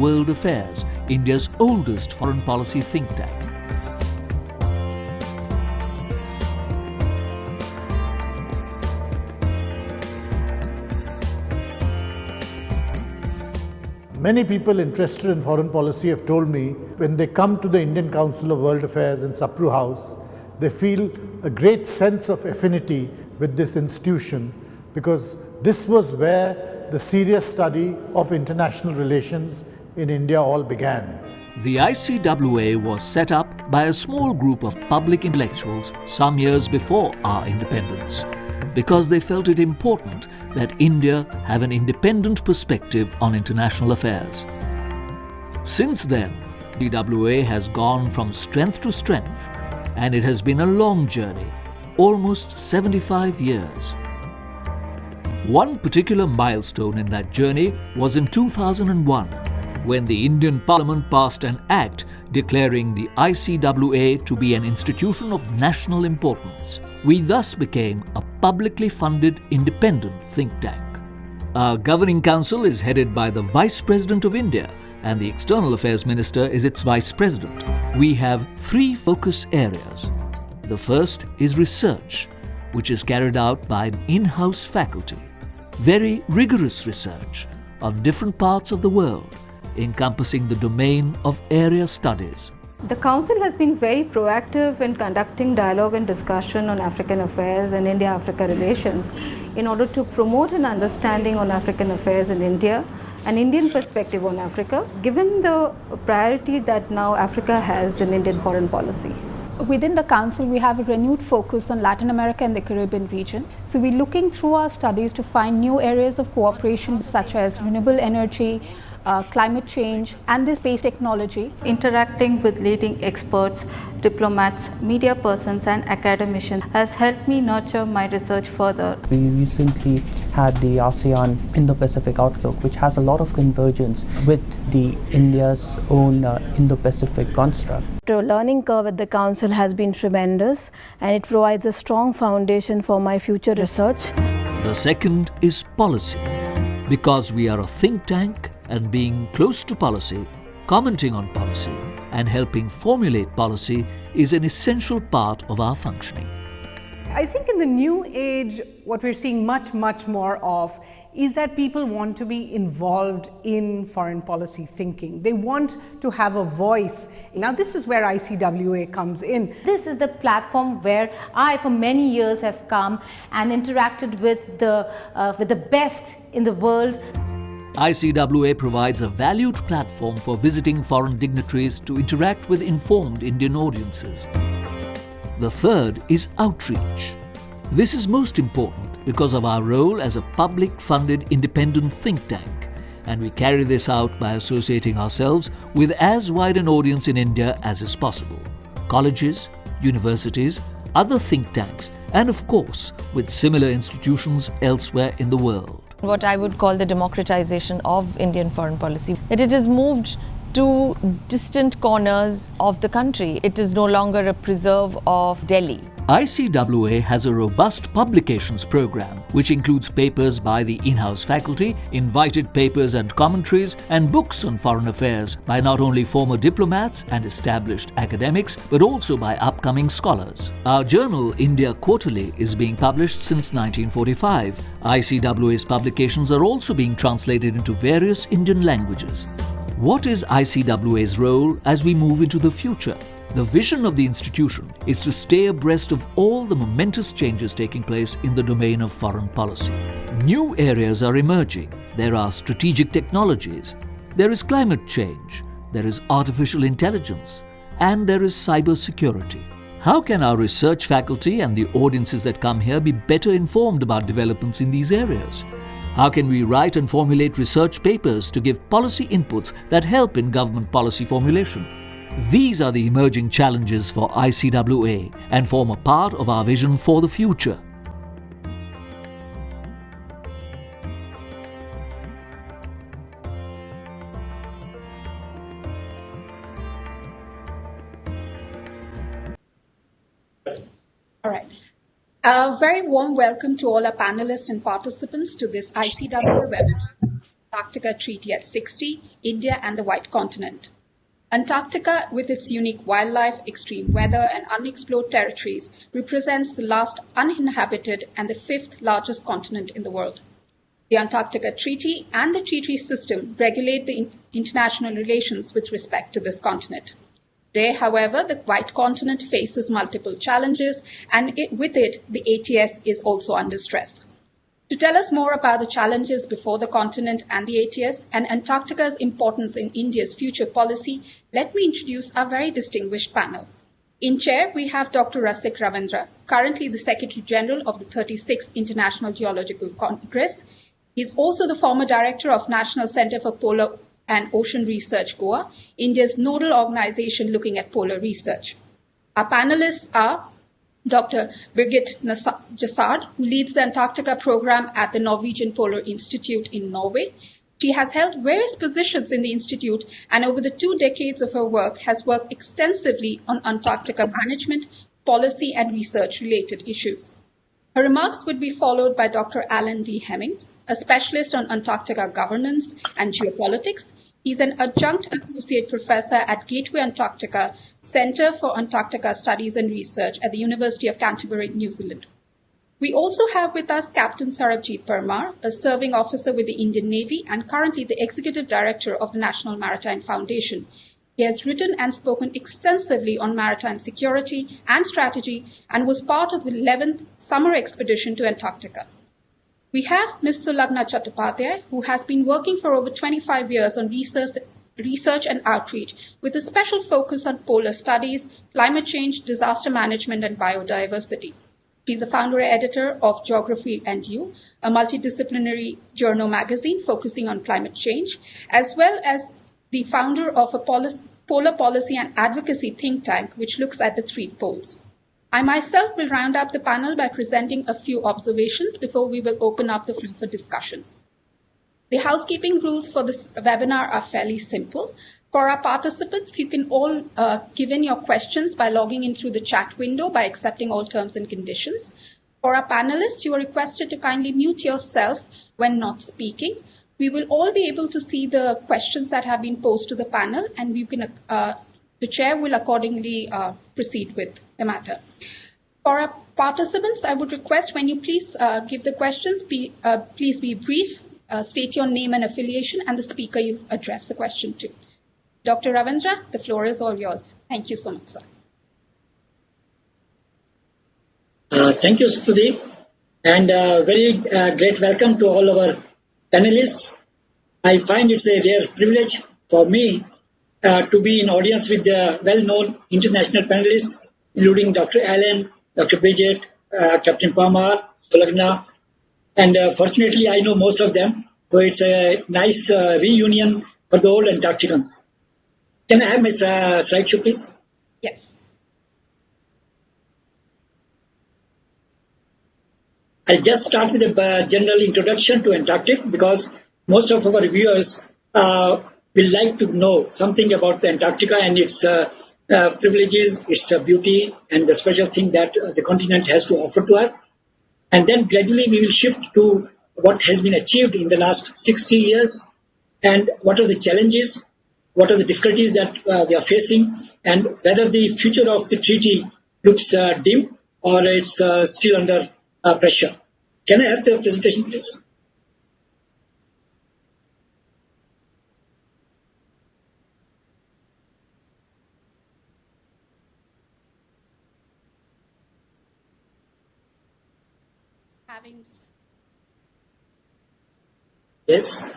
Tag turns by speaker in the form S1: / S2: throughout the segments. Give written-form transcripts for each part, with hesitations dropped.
S1: World Affairs, India's oldest foreign policy think tank.
S2: Many people interested in foreign policy have told me when they come to the Indian Council of World Affairs in Sapru House, they feel a great sense of affinity with this institution because this was where the serious study of international relations in India all began.
S1: The ICWA was set up by a small group of public intellectuals some years before our independence because they felt it important that India have an independent perspective on international affairs. Since then, the ICWA has gone from strength to strength, and it has been a long journey, almost 75 years. One particular milestone in that journey was in 2001, when the Indian Parliament passed an act declaring the ICWA to be an institution of national importance. We thus became a publicly funded independent think tank. Our governing council is headed by the Vice President of India, and the External Affairs Minister is its Vice President. We have 3 focus areas. The first is research, which is carried out by an in-house faculty. Very rigorous research of different parts of the world, encompassing the domain of area studies.
S3: The Council has been very proactive in conducting dialogue and discussion on African affairs and India-Africa relations in order to promote an understanding on African affairs in India, an Indian perspective on Africa, given the priority that now Africa has in Indian foreign policy.
S4: Within the Council, we have a renewed focus on Latin America and the Caribbean region. So we're looking through our studies to find new areas of cooperation such as renewable energy, climate change and the space technology.
S3: Interacting with leading experts, diplomats, media persons and academicians has helped me nurture my research further.
S5: We recently had the ASEAN Indo-Pacific Outlook, which has a lot of convergence with the India's own Indo-Pacific construct.
S6: The learning curve at the Council has been tremendous and it provides a strong foundation for my future research.
S1: The second is policy. Because we are a think tank, and being close to policy, commenting on policy, and helping formulate policy is an essential part of our functioning.
S7: I think in the new age, what we're seeing much more of is that people want to be involved in foreign policy thinking. They want to have a voice. Now this is where ICWA comes in.
S8: This is the platform where I for many years have come and interacted with the best in the world.
S1: ICWA provides a valued platform for visiting foreign dignitaries to interact with informed Indian audiences. The third is outreach. This is most important because of our role as a public-funded independent think tank, and we carry this out by associating ourselves with as wide an audience in India as is possible. Colleges, universities, other think tanks, and of course with similar institutions elsewhere in the world.
S9: What I would call the democratization of Indian foreign policy. It has moved to distant corners of the country. It is no longer a preserve of Delhi.
S1: ICWA has a robust publications program which includes papers by the in-house faculty, invited papers and commentaries, and books on foreign affairs by not only former diplomats and established academics but also by upcoming scholars. Our journal, India Quarterly, is being published since 1945. ICWA's publications are also being translated into various Indian languages. What is ICWA's role as we move into the future? The vision of the institution is to stay abreast of all the momentous changes taking place in the domain of foreign policy. New areas are emerging. There are strategic technologies, there is climate change, there is artificial intelligence, and there is cybersecurity. How can our research faculty and the audiences that come here be better informed about developments in these areas? How can we write and formulate research papers to give policy inputs that help in government policy formulation? These are the emerging challenges for ICWA and form a part of our vision for the future.
S10: All right. A very warm welcome to all our panelists and participants to this ICWA webinar. Antarctica Treaty at 60, India and the White Continent. Antarctica, with its unique wildlife, extreme weather, and unexplored territories, represents the last uninhabited and the fifth largest continent in the world. The Antarctica Treaty and the treaty system regulate the international relations with respect to this continent. Today, however, the White Continent faces multiple challenges, and with it, the ATS is also under stress. To tell us more about the challenges before the continent and the ATS and Antarctica's importance in India's future policy, let me introduce our very distinguished panel. In chair, we have Dr. Rasik Ravindra, currently the Secretary General of the 36th International Geological Congress. He is also the former Director of National Center for Polar and Ocean Research, Goa, India's nodal organization looking at polar research. Our panelists are Dr. Birgit Njåstad, who leads the Antarctica program at the Norwegian Polar Institute in Norway. She has held various positions in the institute and over the 2 decades of her work has worked extensively on Antarctica management, policy and research related issues. Her remarks would be followed by Dr. Alan D. Hemmings, a specialist on Antarctica governance and geopolitics. He's an adjunct associate professor at Gateway Antarctica Center for Antarctica Studies and Research at the University of Canterbury, New Zealand. We also have with us Captain Sarabjeet Parmar, a serving officer with the Indian Navy and currently the executive director of the National Maritime Foundation. He has written and spoken extensively on maritime security and strategy and was part of the 11th summer expedition to Antarctica. We have Ms. Sulagana Chattopadhyay, who has been working for over 25 years on research and outreach, with a special focus on polar studies, climate change, disaster management, and biodiversity. She's the founder and editor of Geography and You, a multidisciplinary journal magazine focusing on climate change, as well as the founder of a polar policy and advocacy think tank, which looks at the 3 poles. I myself will round up the panel by presenting a few observations before we will open up the floor for discussion. The housekeeping rules for this webinar are fairly simple. For our participants, you can all give in your questions by logging in through the chat window by accepting all terms and conditions. For our panelists, you are requested to kindly mute yourself when not speaking. We will all be able to see the questions that have been posed to the panel, and you can the chair will accordingly proceed with the matter. For our participants, I would request when you please give the questions, please be brief, state your name and affiliation and the speaker you address the question to. Dr. Ravindra, the floor is all yours. Thank you so much, sir.
S11: Thank you, Stuti, and very great welcome to all our panelists. I find it's a rare privilege for me to be in audience with the well-known international panelists, including Dr. Allen, Dr. Birgit, Captain Parmar, Sulagana, and fortunately I know most of them, so it's a nice reunion for the old Antarcticans. Can I have my slideshow, please?
S10: Yes.
S11: I'll just start with a general introduction to Antarctic because most of our viewers will like to know something about the Antarctica and its privileges, its beauty, and the special thing that the continent has to offer to us. And then gradually we will shift to what has been achieved in the last 60 years and what are the challenges, what are the difficulties that we are facing, and whether the future of the treaty looks dim or it's still under pressure. Can I have the presentation, please? Yes.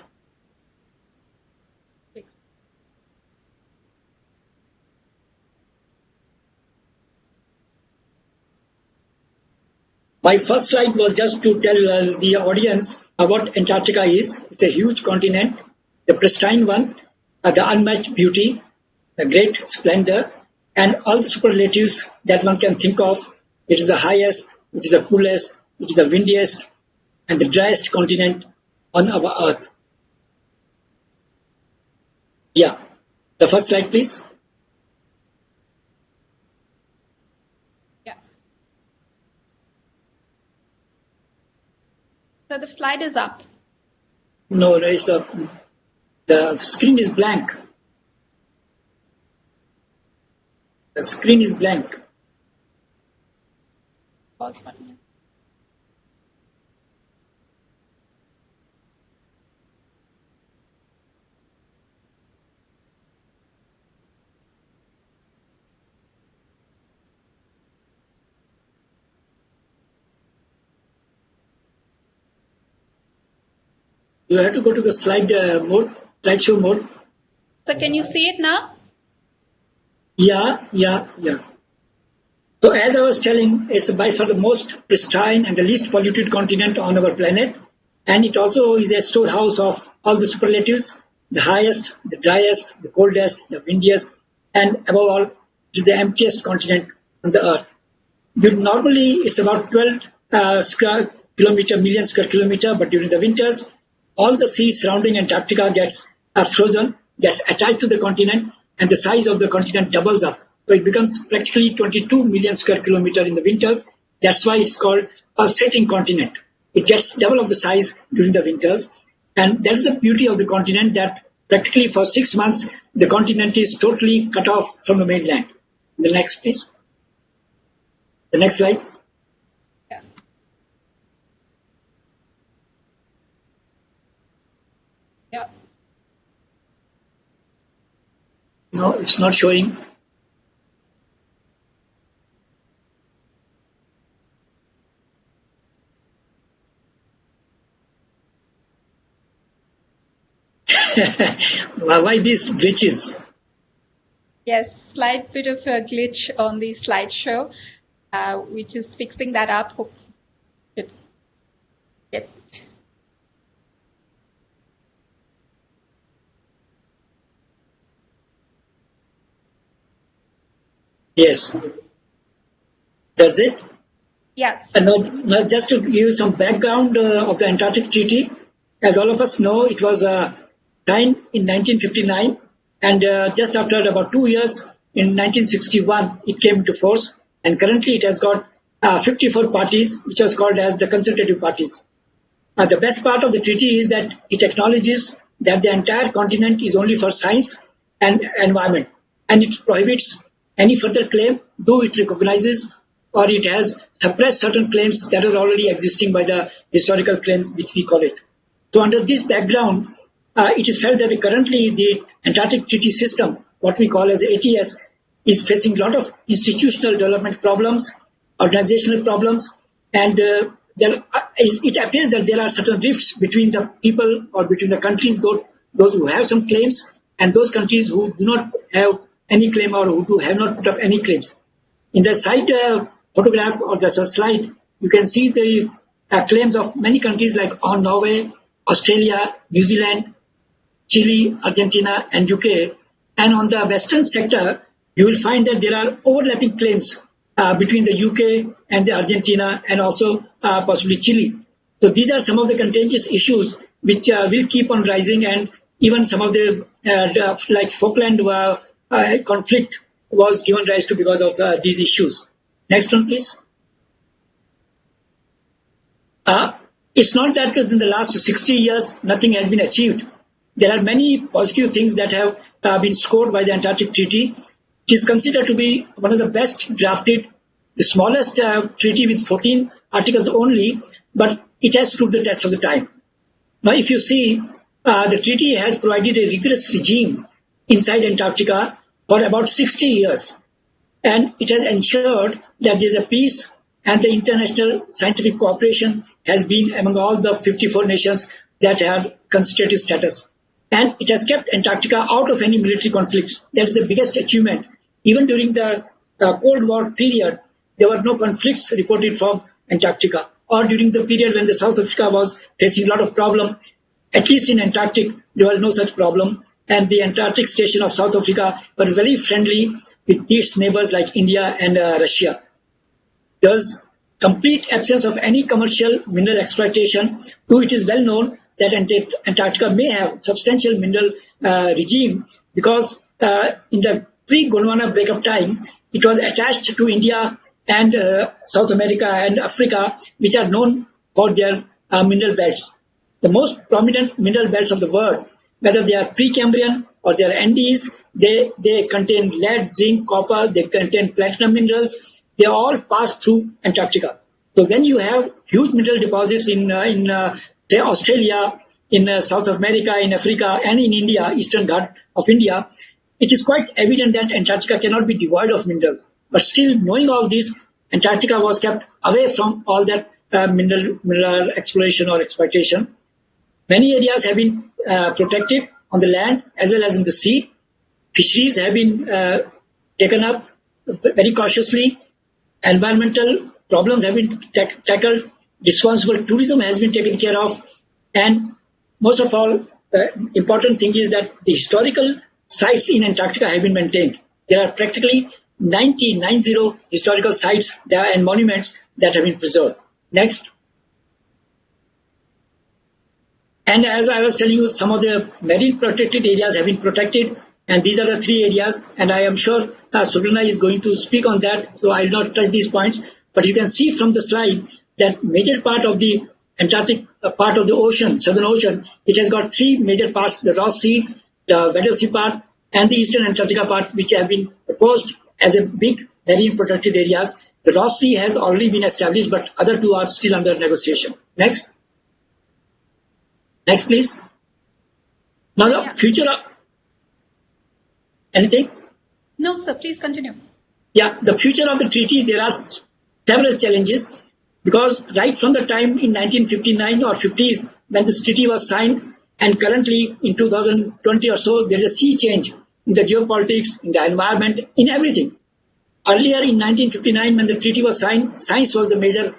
S11: My first slide was just to tell the audience what Antarctica is. It's a huge continent, the pristine one, the unmatched beauty, the great splendor, and all the superlatives that one can think of. It is the highest, it is the coolest, it is the windiest, and the driest continent on our earth. Yeah, the first slide, please.
S10: Yeah. So the slide is up.
S11: No, the screen is blank. The screen is blank.
S10: Pause button.
S11: You have to go to the slideshow mode.
S10: So can you see it now?
S11: Yeah. So as I was telling, it's by far the most pristine and the least polluted continent on our planet. And it also is a storehouse of all the superlatives, the highest, the driest, the coldest, the windiest, and above all, it is the emptiest continent on the earth. Normally, it's about 12 million square kilometer, but during the winters, all the sea surrounding Antarctica gets frozen, gets attached to the continent, and the size of the continent doubles up. So it becomes practically 22 million square kilometer in the winters. That's why it's called a setting continent. It gets double of the size during the winters. And that's the beauty of the continent, that practically for 6 months, the continent is totally cut off from the mainland. The next, please. The next slide.
S10: Yeah.
S11: No, it's not showing. Why these glitches?
S10: Yes, slight bit of a glitch on the slideshow, which is fixing that up. Hope it get.
S11: Yes. That's it?
S10: Yes.
S11: And now just to give you some background of the Antarctic Treaty, as all of us know, it was signed in 1959, and just after about 2 years, in 1961, it came into force, and currently it has got 54 parties, which is called as the consultative parties. The best part of the treaty is that it acknowledges that the entire continent is only for science and environment, and it prohibits any further claim, though it recognizes or it has suppressed certain claims that are already existing by the historical claims, which we call it. So under this background, it is felt that currently the Antarctic Treaty System, what we call as ATS, is facing a lot of institutional development problems, organizational problems, and it appears that there are certain rifts between the people or between the countries, those who have some claims and those countries who do not have any claim or who have not put up any claims. In the side photograph or the slide, you can see the claims of many countries like Norway, Australia, New Zealand, Chile, Argentina, and UK. And on the western sector, you will find that there are overlapping claims between the UK and the Argentina and also possibly Chile. So these are some of the contentious issues which will keep on rising, and even some of the like Falkland conflict was given rise to because of these issues. Next one, please. It's not that in the last 60 years nothing has been achieved. There are many positive things that have been scored by the Antarctic Treaty. It is considered to be one of the best drafted, the smallest treaty with 14 articles only, but it has stood the test of the time. Now, if you see, the treaty has provided a rigorous regime inside Antarctica for about 60 years, and it has ensured that there is a peace, and the international scientific cooperation has been among all the 54 nations that have constitutive status. And it has kept Antarctica out of any military conflicts. That is the biggest achievement. Even during the Cold War period, there were no conflicts reported from Antarctica. Or during the period when the South Africa was facing a lot of problems, at least in Antarctic, there was no such problem. And the Antarctic station of South Africa were very friendly with its neighbors like India and Russia. There's complete absence of any commercial mineral exploitation, though it is well known that Antarctica may have substantial mineral regime because in the pre-Gondwana breakup time, it was attached to India and South America and Africa, which are known for their mineral belts. the most prominent mineral belts of the world, whether they are Precambrian or they are Andes, they contain lead, zinc, copper, they contain platinum minerals. They all pass through Antarctica. So when you have huge mineral deposits in say Australia, in South America, in Africa, and in India, Eastern Ghat of India, it is quite evident that Antarctica cannot be devoid of minerals. But still, knowing all this, Antarctica was kept away from all that mineral exploration or exploitation. Many areas have been protected on the land as well as in the sea. Fisheries have been taken up very cautiously. Environmental problems have been tackled. Responsible tourism has been taken care of. And most of all, important thing is that the historical sites in Antarctica have been maintained. There are practically 90 historical sites and monuments that have been preserved. Next. And as I was telling you, some of the marine protected areas have been protected, and these are the three areas, and I am sure Sulagana is going to speak on that, so I will not touch these points. But you can see from the slide that major part of the Antarctic part of the ocean, Southern Ocean, it has got three major parts, the Ross Sea, the Weddell Sea part, and the Eastern Antarctica part, which have been proposed as a big marine protected areas. The Ross Sea has already been established, but other two are still under negotiation. Next. Next, please. Now the future of... Anything?
S10: No, sir. Please continue.
S11: Yeah, the future of the treaty, there are several challenges, because right from the time in 1959 or 50s when this treaty was signed, and currently in 2020 or so, there is a sea change in the geopolitics, in the environment, in everything. Earlier in 1959, when the treaty was signed, science was the major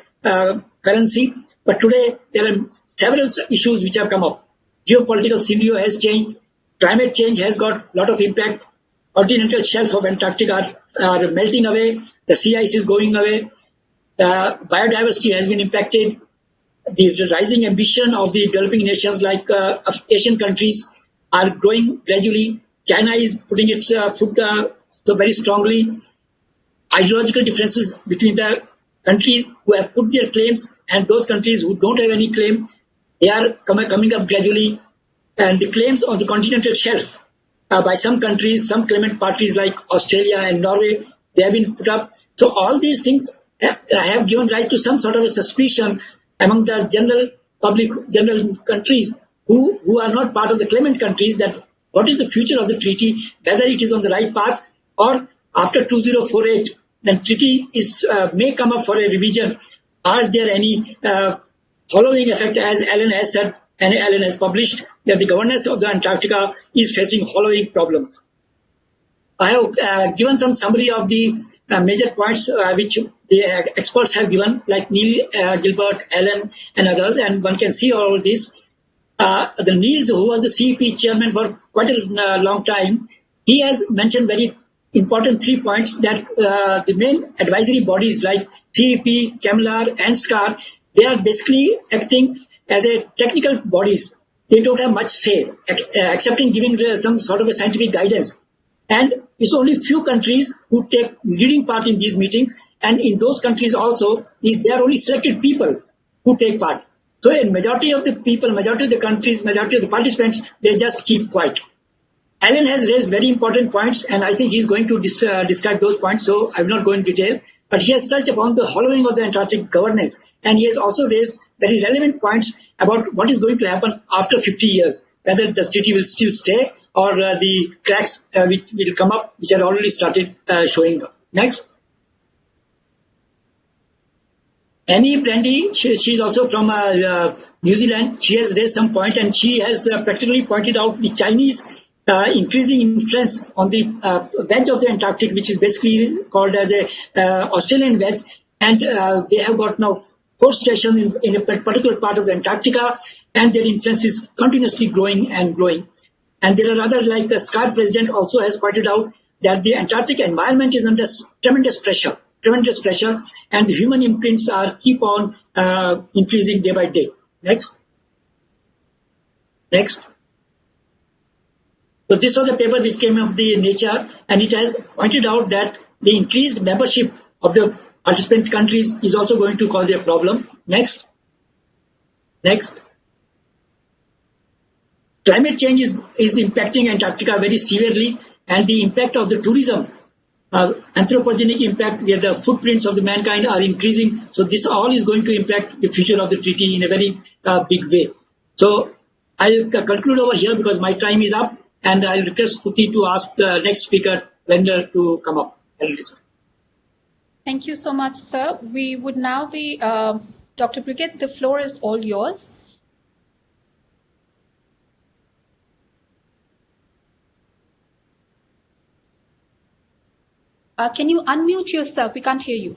S11: currency. But today, there are several issues which have come up. Geopolitical scenario has changed. Climate change has got a lot of impact. Continental shelves of Antarctica are melting away. The sea ice is going away. Biodiversity has been impacted. The rising ambition of the developing nations like Asian countries are growing gradually. China is putting its foot so very strongly. Ideological differences between the countries who have put their claims and those countries who don't have any claim, they are coming up gradually. And the claims on the continental shelf by some countries, some claimant parties like Australia and Norway, they have been put up. So all these things have given rise to some sort of a suspicion among the general countries who are not part of the claimant countries, that what is the future of the treaty, whether it is on the right path, or after 2048, when treaty may come up for a revision, are there any following effect, as Alan has said and Alan has published, that the governance of the Antarctica is facing following problems. I have given some summary of the major points which the experts have given, like Neil, Gilbert, Alan and others, and one can see all of this. The Niels, who was the CEP chairman for quite a long time, he has mentioned very important 3 points, that the main advisory bodies like CEP, CAMLAR and SCAR, they are basically acting as a technical bodies. They don't have much say, except in giving some sort of a scientific guidance. And it's only few countries who take leading part in these meetings, and in those countries also, there are only selected people who take part. So a majority of the people, majority of the countries, majority of the participants, they just keep quiet. Alan has raised very important points, and I think he's going to describe those points, so I will not go in detail. But he has touched upon the hollowing of the Antarctic governance, and he has also raised very relevant points about what is going to happen after 50 years, whether the treaty will still stay or the cracks which will come up, which are already started showing up. Next. Annie Brandy, she's also from New Zealand. She has raised some point, and she has practically pointed out the Chinese increasing influence on the wedge of the Antarctic, which is basically called as a Australian wedge, and they have got now 4 stations in a particular part of the Antarctica, and their influence is continuously growing and growing. And there are other, like the SCAR president also has pointed out that the Antarctic environment is under tremendous pressure, and the human imprints keep on increasing day by day. Next. So this was a paper which came up the Nature, and it has pointed out that the increased membership of the participant countries is also going to cause a problem. Next. climate change is impacting Antarctica very severely, and the impact of the tourism, anthropogenic impact, where the footprints of the mankind are increasing. So this all is going to impact the future of the treaty in a very big way. So I'll conclude over here because my time is up, and I'll request Stuti to ask the next speaker, Vendor, to come up.
S10: Thank you so much, sir. We would now be, Dr. Birgit, the floor is all yours. Can you unmute yourself? We can't hear you.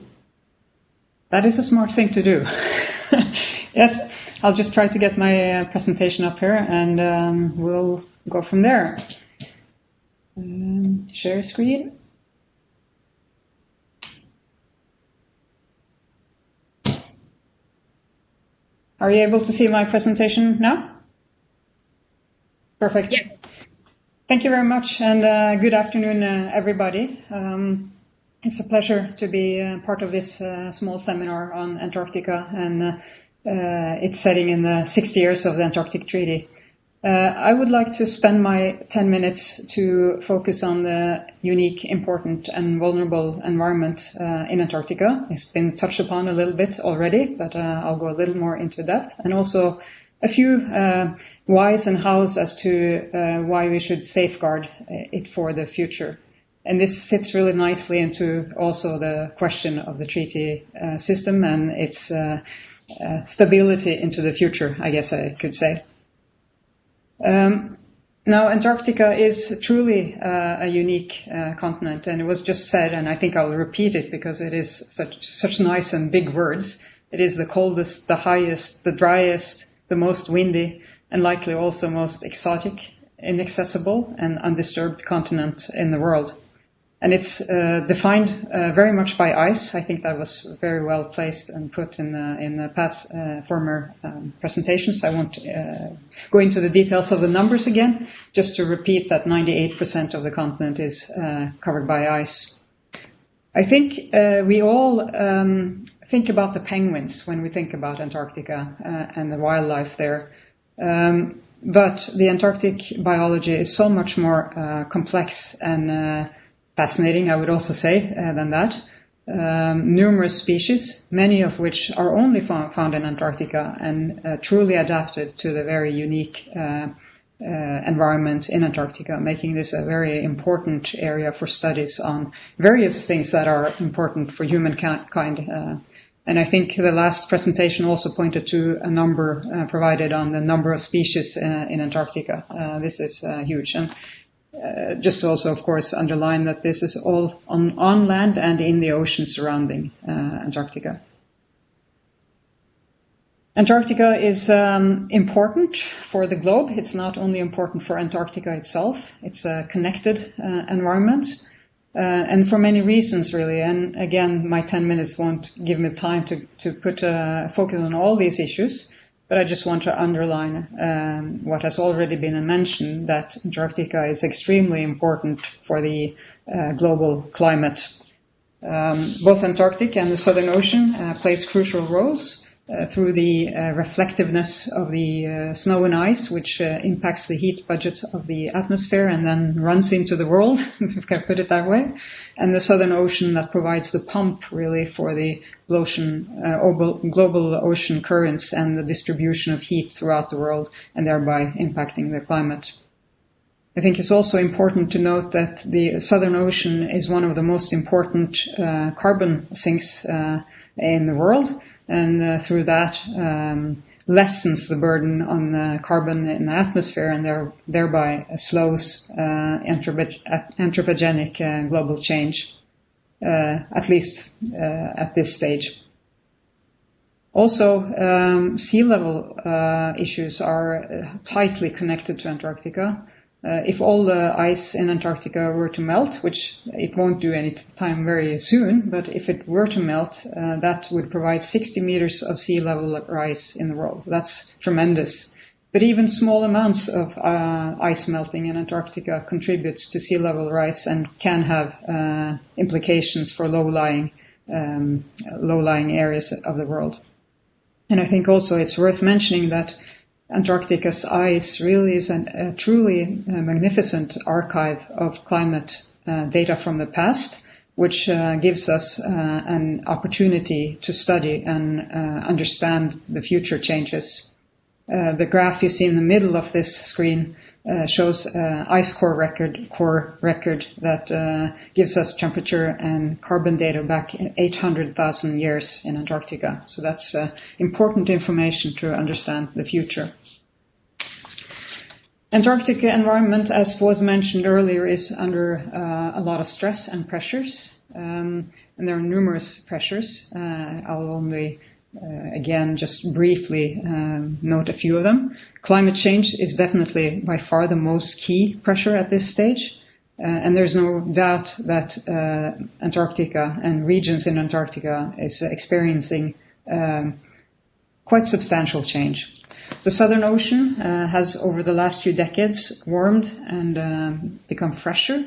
S12: That is a smart thing to do. Yes, I'll just try to get my presentation up here, and we'll go from there. Share screen. Are you able to see my presentation now? Perfect.
S10: Yes.
S12: Thank you very much, and good afternoon, everybody. It's a pleasure to be part of this small seminar on Antarctica and its setting in the 60 years of the Antarctic Treaty. I would like to spend my 10 minutes to focus on the unique, important and vulnerable environment in Antarctica. It's been touched upon a little bit already, but I'll go a little more into depth, and also a few whys and hows as to why we should safeguard it for the future. And this sits really nicely into also the question of the treaty system and its stability into the future, I guess I could say. Now, Antarctica is truly a unique continent, and it was just said, and I think I'll repeat it because it is such nice and big words. It is the coldest, the highest, the driest, the most windy, and likely also most exotic, inaccessible, and undisturbed continent in the world. And it's defined very much by ice. I think that was very well placed and put in the past former presentations. I won't go into the details of the numbers again, just to repeat that 98% of the continent is covered by ice. I think we all think about the penguins when we think about Antarctica and the wildlife there. But the Antarctic biology is so much more complex and fascinating, I would also say, than that. Numerous species, many of which are only found in Antarctica and truly adapted to the very unique environment in Antarctica, making this a very important area for studies on various things that are important for humankind. And I think the last presentation also pointed to a number provided on the number of species in Antarctica. This is huge. And just to also, of course, underline that this is all on land and in the ocean surrounding Antarctica. Antarctica is important for the globe. It's not only important for Antarctica itself. It's a connected environment, and for many reasons, really. And again, my 10 minutes won't give me time to put focus on all these issues. But I just want to underline what has already been mentioned, that Antarctica is extremely important for the global climate. Both Antarctic and the Southern Ocean plays crucial roles through the reflectiveness of the snow and ice, which impacts the heat budget of the atmosphere and then runs into the world, if I can put it that way. And the Southern Ocean that provides the pump, really, for the global ocean currents and the distribution of heat throughout the world, and thereby impacting the climate. I think it's also important to note that the Southern Ocean is one of the most important carbon sinks in the world, and through that lessens the burden on the carbon in the atmosphere, and thereby slows anthropogenic global change, at least at this stage. Also, sea level issues are tightly connected to Antarctica. If all the ice in Antarctica were to melt, which it won't do any time very soon, but if it were to melt, that would provide 60 meters of sea level rise in the world. That's tremendous. But even small amounts of ice melting in Antarctica contributes to sea level rise and can have implications for low-lying areas of the world. And I think also it's worth mentioning that Antarctica's ice really is a truly magnificent archive of climate data from the past, which gives us an opportunity to study and understand the future changes. The graph you see in the middle of this screen shows ice core record that gives us temperature and carbon data back 800,000 years in Antarctica. So that's important information to understand the future. Antarctica environment, as was mentioned earlier, is under a lot of stress and pressures, and there are numerous pressures. I'll only again just briefly note a few of them. Climate change is definitely by far the most key pressure at this stage, and there's no doubt that Antarctica and regions in Antarctica is experiencing quite substantial change. The Southern Ocean has over the last few decades warmed and become fresher.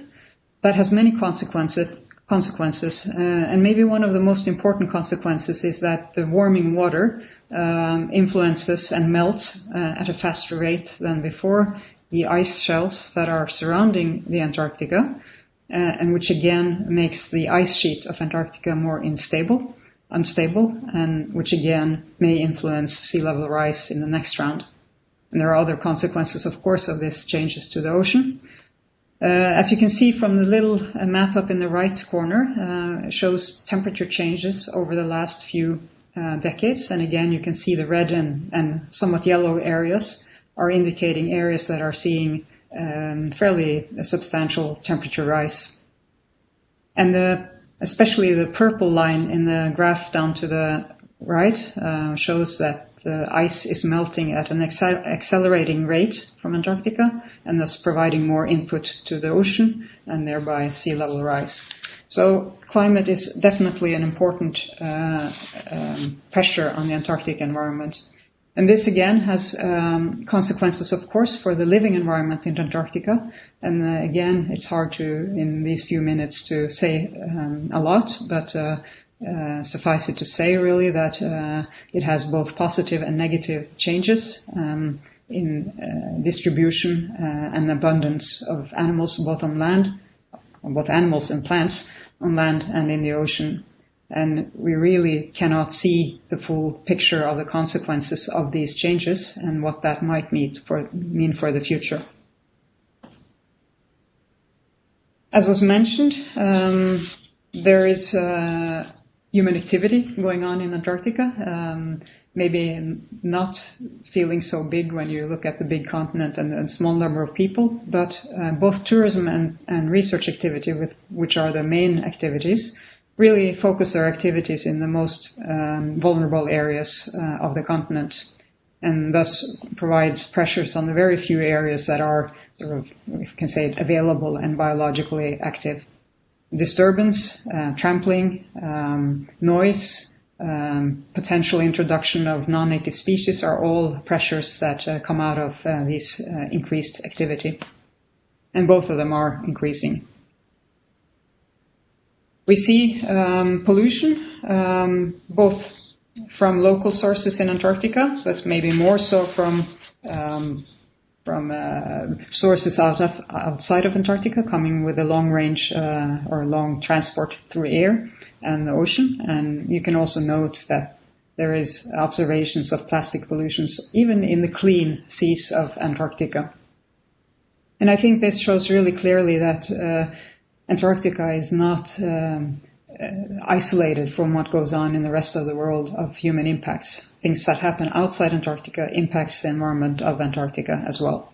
S12: That has many consequences, and maybe one of the most important consequences is that the warming water influences and melts at a faster rate than before the ice shelves that are surrounding the Antarctica, and which again makes the ice sheet of Antarctica more unstable, and which again may influence sea level rise in the next round. And there are other consequences, of course, of this changes to the ocean. As you can see from the little map up in the right corner, it shows temperature changes over the last few decades. And again, you can see the red and somewhat yellow areas are indicating areas that are seeing fairly substantial temperature rise. And especially the purple line in the graph down to the right shows that the ice is melting at an accelerating rate from Antarctica, and thus providing more input to the ocean and thereby sea level rise. So climate is definitely an important pressure on the Antarctic environment. And this again has consequences, of course, for the living environment in Antarctica. And again, it's hard to, in these few minutes, to say a lot, but suffice it to say, really, that it has both positive and negative changes in distribution and abundance of animals, both on land, both animals and plants, on land and in the ocean. And we really cannot see the full picture of the consequences of these changes and what that might mean for the future. As was mentioned, there is human activity going on in Antarctica, maybe not feeling so big when you look at the big continent and a small number of people, but both tourism and research activity, which are the main activities, really focus their activities in the most vulnerable areas of the continent, and thus provides pressures on the very few areas that are sort of, if you can say it, available and biologically active. Disturbance, trampling, noise, potential introduction of non-native species are all pressures that come out of this increased activity, and both of them are increasing. We see pollution, both from local sources in Antarctica, but maybe more so from sources outside of Antarctica, coming with a long range or long transport through air and the ocean. And you can also note that there is observations of plastic pollutions even in the clean seas of Antarctica. And I think this shows really clearly that Antarctica is not isolated from what goes on in the rest of the world of human impacts. Things that happen outside Antarctica impacts the environment of Antarctica as well.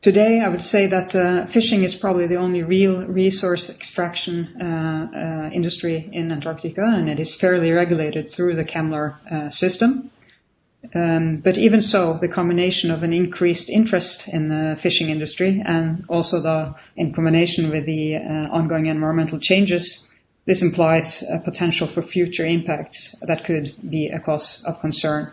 S12: Today, I would say that fishing is probably the only real resource extraction industry in Antarctica, and it is fairly regulated through the CAMLR system. But even so, the combination of an increased interest in the fishing industry and also in combination with the ongoing environmental changes, this implies a potential for future impacts that could be a cause of concern.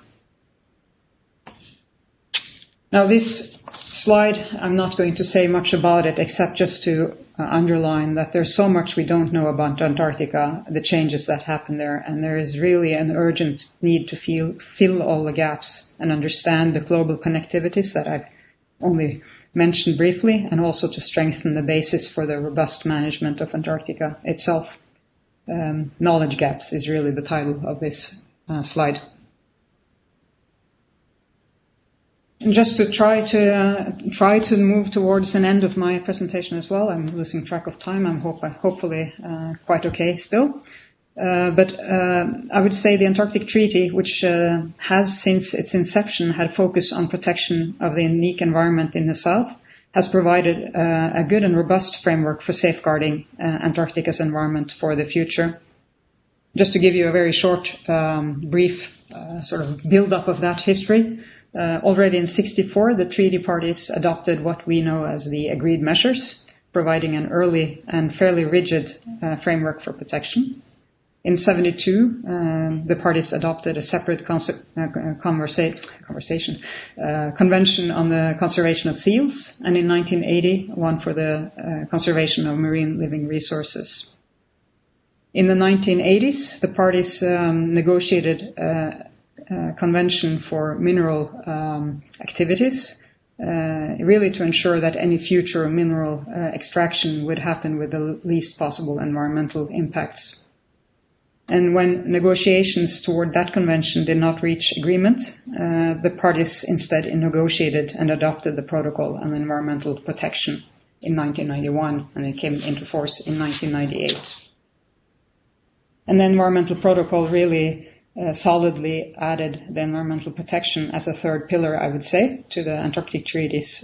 S12: Now this slide, I'm not going to say much about it except just to underline that there's so much we don't know about Antarctica, the changes that happen there, and there is really an urgent need to fill all the gaps and understand the global connectivities that I've only mentioned briefly, and also to strengthen the basis for the robust management of Antarctica itself. Knowledge gaps is really the title of this slide. And just to try to move towards an end of my presentation as well. I'm losing track of time. I'm hopefully quite okay still. But I would say the Antarctic Treaty, which has since its inception had focus on protection of the unique environment in the South, has provided a good and robust framework for safeguarding Antarctica's environment for the future. Just to give you a very short, brief sort of build-up of that history. Already in 1964, the treaty parties adopted what we know as the agreed measures, providing an early and fairly rigid framework for protection. In 1972, the parties adopted a separate convention on the conservation of seals, and in 1980, one for the conservation of marine living resources. In the 1980s, the parties negotiated convention for mineral activities, really to ensure that any future mineral extraction would happen with the least possible environmental impacts. And when negotiations toward that convention did not reach agreement, the parties instead negotiated and adopted the Protocol on Environmental Protection in 1991, and it came into force in 1998. And the Environmental Protocol really solidly added the environmental protection as a third pillar, I would say, to the Antarctic Treaty's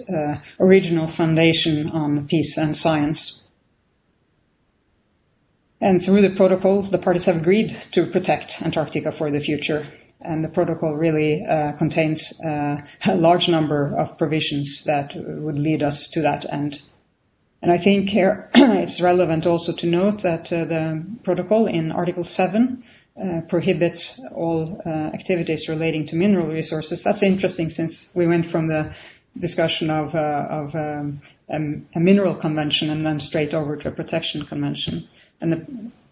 S12: original foundation on peace and science. And through the protocol, the parties have agreed to protect Antarctica for the future. And the protocol really contains a large number of provisions that would lead us to that end. And I think here it's relevant also to note that the protocol in Article 7 prohibits all activities relating to mineral resources. That's interesting, since we went from the discussion of a mineral convention and then straight over to a protection convention. And the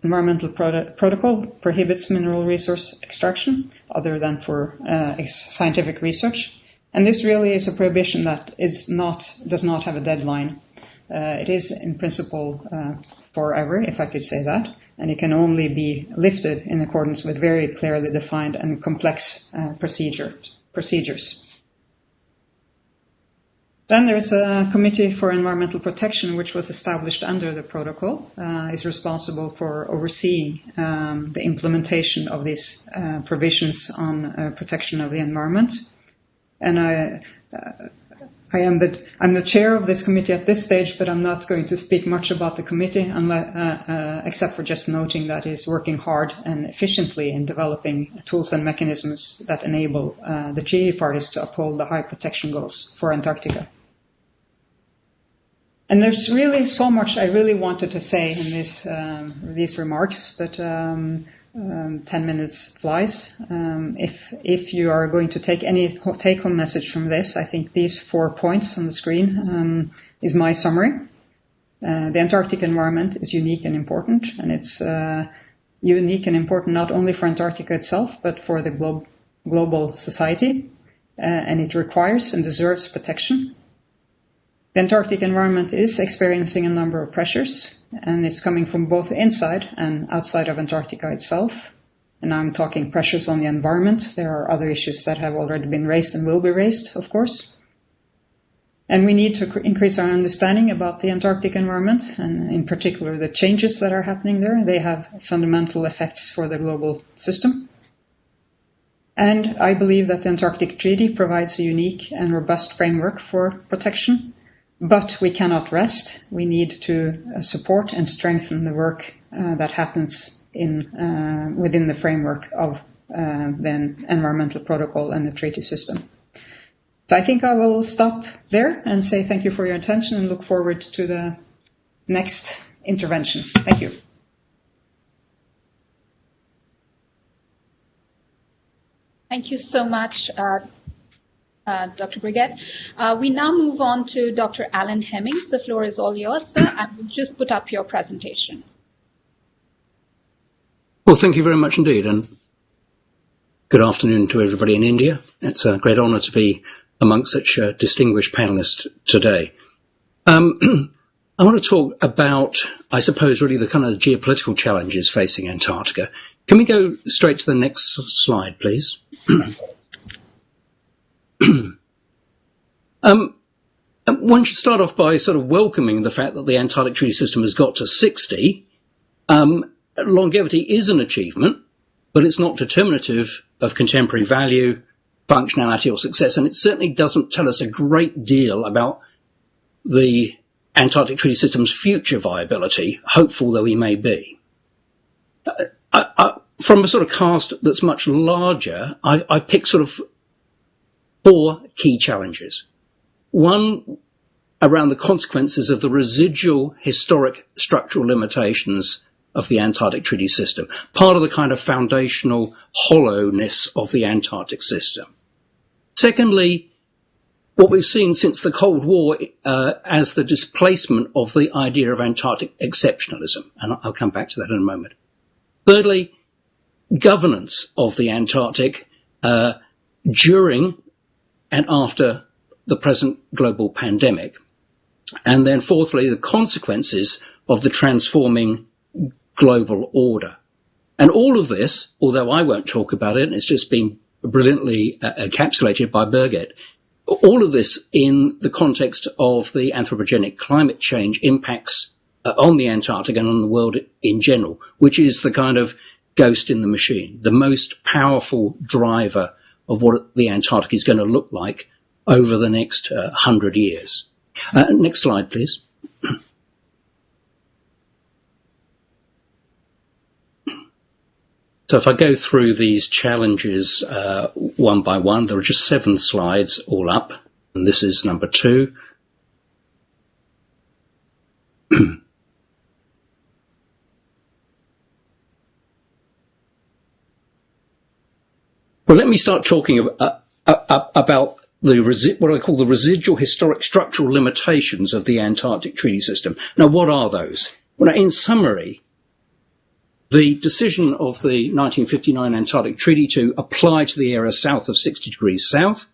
S12: environmental protocol prohibits mineral resource extraction other than for scientific research. And this really is a prohibition that does not have a deadline. It is in principle forever, if I could say that, and it can only be lifted in accordance with very clearly defined and complex procedures. Then there's a Committee for Environmental Protection, which was established under the protocol, is responsible for overseeing the implementation of these provisions on protection of the environment. And I'm the chair of this committee at this stage, but I'm not going to speak much about the committee except for just noting that it's working hard and efficiently in developing tools and mechanisms that enable the treaty parties to uphold the high protection goals for Antarctica. And there's really so much I really wanted to say in these remarks, but 10 minutes flies. If you are going to take any take-home message from this, I think these 4 points on the screen is my summary. The Antarctic environment is unique and important, and it's unique and important not only for Antarctica itself, but for the global society, and it requires and deserves protection. The Antarctic environment is experiencing a number of pressures, and it's coming from both inside and outside of Antarctica itself. And I'm talking pressures on the environment. There are other issues that have already been raised and will be raised, of course. And we need to increase our understanding about the Antarctic environment, and in particular the changes that are happening there. They have fundamental effects for the global system. And I believe that the Antarctic Treaty provides a unique and robust framework for protection. But we cannot rest. We need to support and strengthen the work that happens within the framework of the environmental protocol and the treaty system. So I think I will stop there and say thank you for your attention and look forward to the next intervention. Thank you.
S10: Thank you so much, Dr. Birgit. We now move on to Dr. Alan Hemmings. The floor is all yours, sir, and we'll just put up your presentation.
S13: Well, thank you very much indeed, and good afternoon to everybody in India. It's a great honour to be amongst such distinguished panellists today. I want to talk about, I suppose, really the kind of geopolitical challenges facing Antarctica. Can we go straight to the next slide, please? One should start off by sort of welcoming the fact that the Antarctic Treaty System has got to 60. Longevity is an achievement, but it's not determinative of contemporary value, functionality or success, and it certainly doesn't tell us a great deal about the Antarctic Treaty System's future viability, hopeful though we may be. From a sort of cast that's much larger, I've picked sort of 4 key challenges. One, around the consequences of the residual historic structural limitations of the Antarctic Treaty System, part of the kind of foundational hollowness of the Antarctic system. Secondly, what we've seen since the Cold War as the displacement of the idea of Antarctic exceptionalism, and I'll come back to that in a moment. Thirdly, governance of the Antarctic during and after the present global pandemic. And then fourthly, the consequences of the transforming global order. And all of this, although I won't talk about it, and it's just been brilliantly encapsulated by Birgit, all of this in the context of the anthropogenic climate change impacts on the Antarctic and on the world in general, which is the kind of ghost in the machine, the most powerful driver of what the Antarctic is going to look like over the next 100 years. Next slide, please. So if I go through these challenges one by one, there are just 7 slides all up, and this is number 2. Well, let me start talking about what I call the residual historic structural limitations of the Antarctic Treaty System. Now, what are those? Well, in summary, the decision of the 1959 Antarctic Treaty to apply to the area south of 60 degrees south,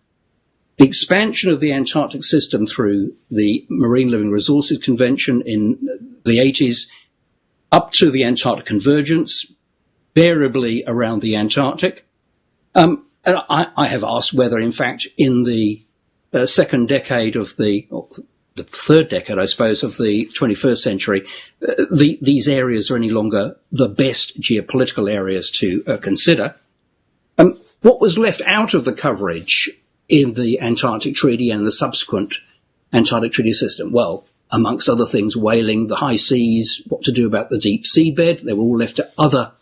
S13: the expansion of the Antarctic system through the Marine Living Resources Convention in the 80s, up to the Antarctic Convergence, variably around the Antarctic. And I have asked whether, in fact, in the second decade of the third decade, I suppose, of the 21st century, these areas are any longer the best geopolitical areas to consider. What was left out of the coverage in the Antarctic Treaty and the subsequent Antarctic Treaty System? Well, amongst other things, whaling, the high seas, what to do about the deep seabed, they were all left to other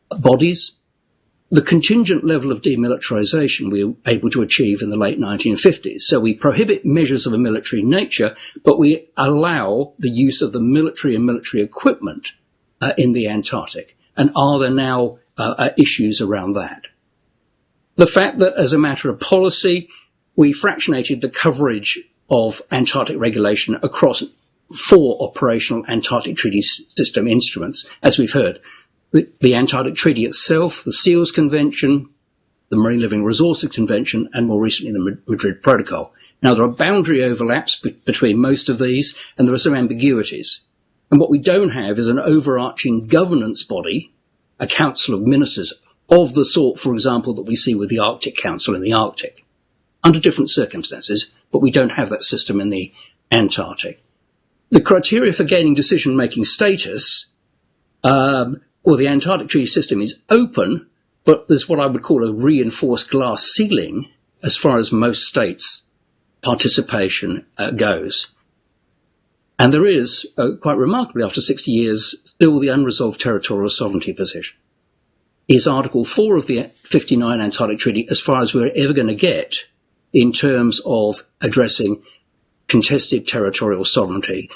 S13: bodies. The contingent level of demilitarization we were able to achieve in the late 1950s. So we prohibit measures of a military nature, but we allow the use of the military and military equipment in the Antarctic. And are there now issues around that? The fact that as a matter of policy, we fractionated the coverage of Antarctic regulation across 4 operational Antarctic Treaty System instruments, as we've heard. The Antarctic Treaty itself, the SEALS Convention, the Marine Living Resources Convention, and more recently the Madrid Protocol. Now, there are boundary overlaps between most of these, and there are some ambiguities. And what we don't have is an overarching governance body, a council of ministers of the sort, for example, that we see with the Arctic Council in the Arctic, under different circumstances, but we don't have that system in the Antarctic. The criteria for gaining decision-making status the Antarctic Treaty System is open, but there's what I would call a reinforced glass ceiling as far as most states' participation goes. And there is, quite remarkably, after 60 years, still the unresolved territorial sovereignty position. Is Article 4 of the 59 Antarctic Treaty as far as we're ever going to get in terms of addressing contested territorial sovereignty,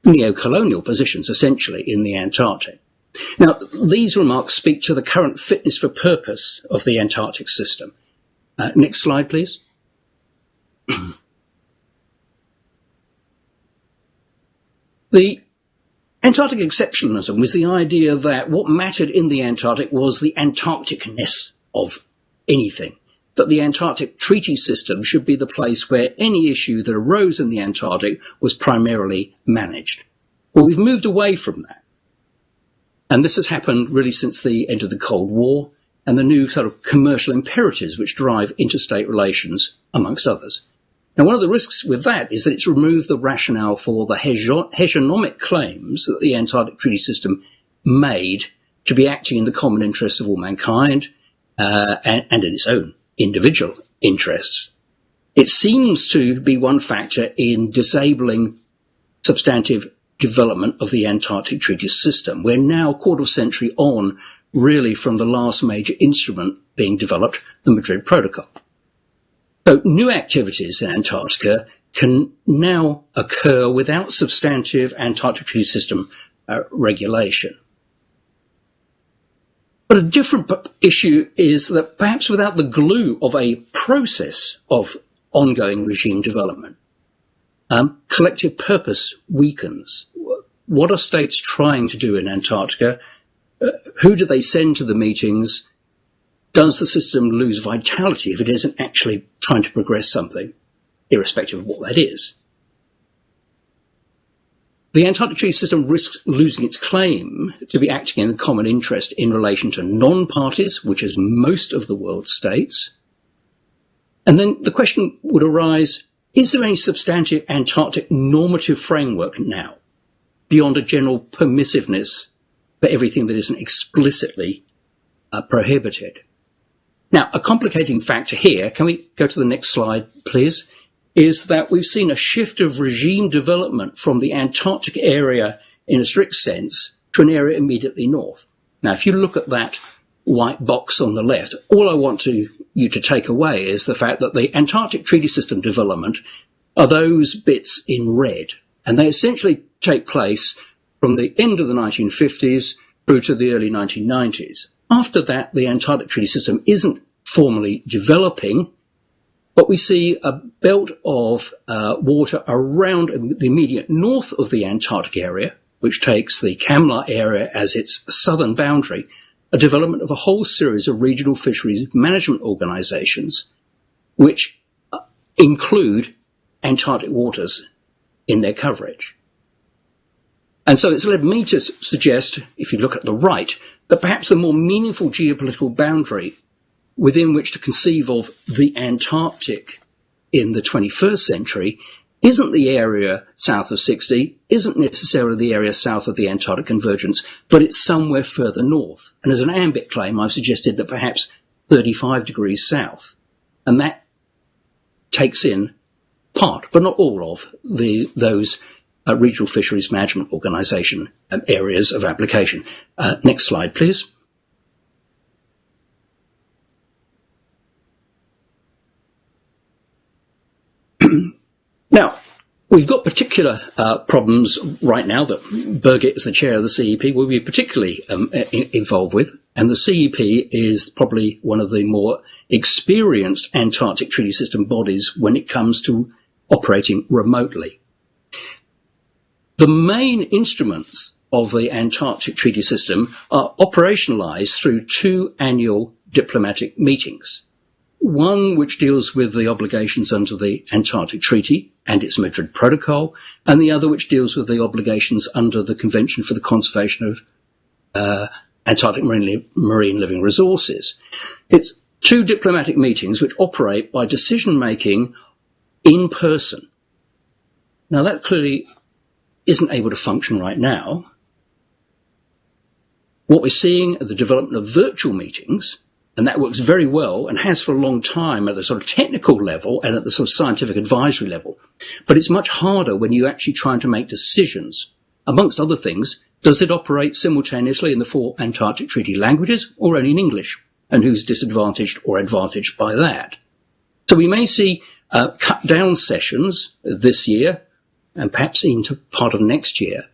S13: neo-colonial positions, essentially, in the Antarctic? Now, these remarks speak to the current fitness for purpose of the Antarctic system. Next slide, please. The Antarctic exceptionalism was the idea that what mattered in the Antarctic was the Antarctic-ness of anything, that the Antarctic treaty system should be the place where any issue that arose in the Antarctic was primarily managed. Well, we've moved away from that. And this has happened really since the end of the Cold War and the new sort of commercial imperatives which drive interstate relations, amongst others. Now, one of the risks with that is that it's removed the rationale for the hegemonic claims that the Antarctic treaty system made to be acting in the common interest of all mankind and in its own individual interests. It seems to be one factor in disabling substantive development of the Antarctic treaty system. We're now a quarter of a century on, really, from the last major instrument being developed, the Madrid Protocol. So new activities in Antarctica can now occur without substantive Antarctic treaty system regulation. But a different issue is that perhaps without the glue of a process of ongoing regime development, collective purpose weakens. What are states trying to do in Antarctica? Who do they send to the meetings? Does the system lose vitality if it isn't actually trying to progress something, irrespective of what that is? The Antarctic treaty system risks losing its claim to be acting in the common interest in relation to non-parties, which is most of the world's states. And then the question would arise, is there any substantive Antarctic normative framework now, beyond a general permissiveness for everything that isn't explicitly prohibited? Now, a complicating factor here, can we go to the next slide, please, is that we've seen a shift of regime development from the Antarctic area in a strict sense to an area immediately north. Now, if you look at that white box on the left, all I want you to take away is the fact that the Antarctic treaty system development are those bits in red, and they essentially take place from the end of the 1950s through to the early 1990s. After that, the Antarctic treaty system isn't formally developing, but we see a belt of water around the immediate north of the Antarctic area, which takes the Kamla area as its southern boundary, a development of a whole series of regional fisheries management organizations, which include Antarctic waters in their coverage. And so it's led me to suggest, if you look at the right, that perhaps the more meaningful geopolitical boundary within which to conceive of the Antarctic in the 21st century isn't the area south of 60, isn't necessarily the area south of the Antarctic convergence, but it's somewhere further north. And as an ambit claim, I've suggested that perhaps 35 degrees south. And that takes in part, but not all of, those regional fisheries management organisation areas of application. Next slide, please. Now, we've got particular problems right now that Birgit, as the chair of the CEP, will be particularly involved with. And the CEP is probably one of the more experienced Antarctic treaty system bodies when it comes to operating remotely. The main instruments of the Antarctic treaty system are operationalized through 2 annual diplomatic meetings. One which deals with the obligations under the Antarctic Treaty and its Madrid Protocol, and the other which deals with the obligations under the Convention for the Conservation of Antarctic Marine Living Resources. It's 2 diplomatic meetings which operate by decision-making in person. Now, that clearly isn't able to function right now. What we're seeing are the development of virtual meetings, and that works very well and has for a long time at the sort of technical level and at the sort of scientific advisory level. But it's much harder when you're actually trying to make decisions. Amongst other things, does it operate simultaneously in the 4 Antarctic Treaty languages or only in English? And who's disadvantaged or advantaged by that? So we may see cut down sessions this year and perhaps into part of next year.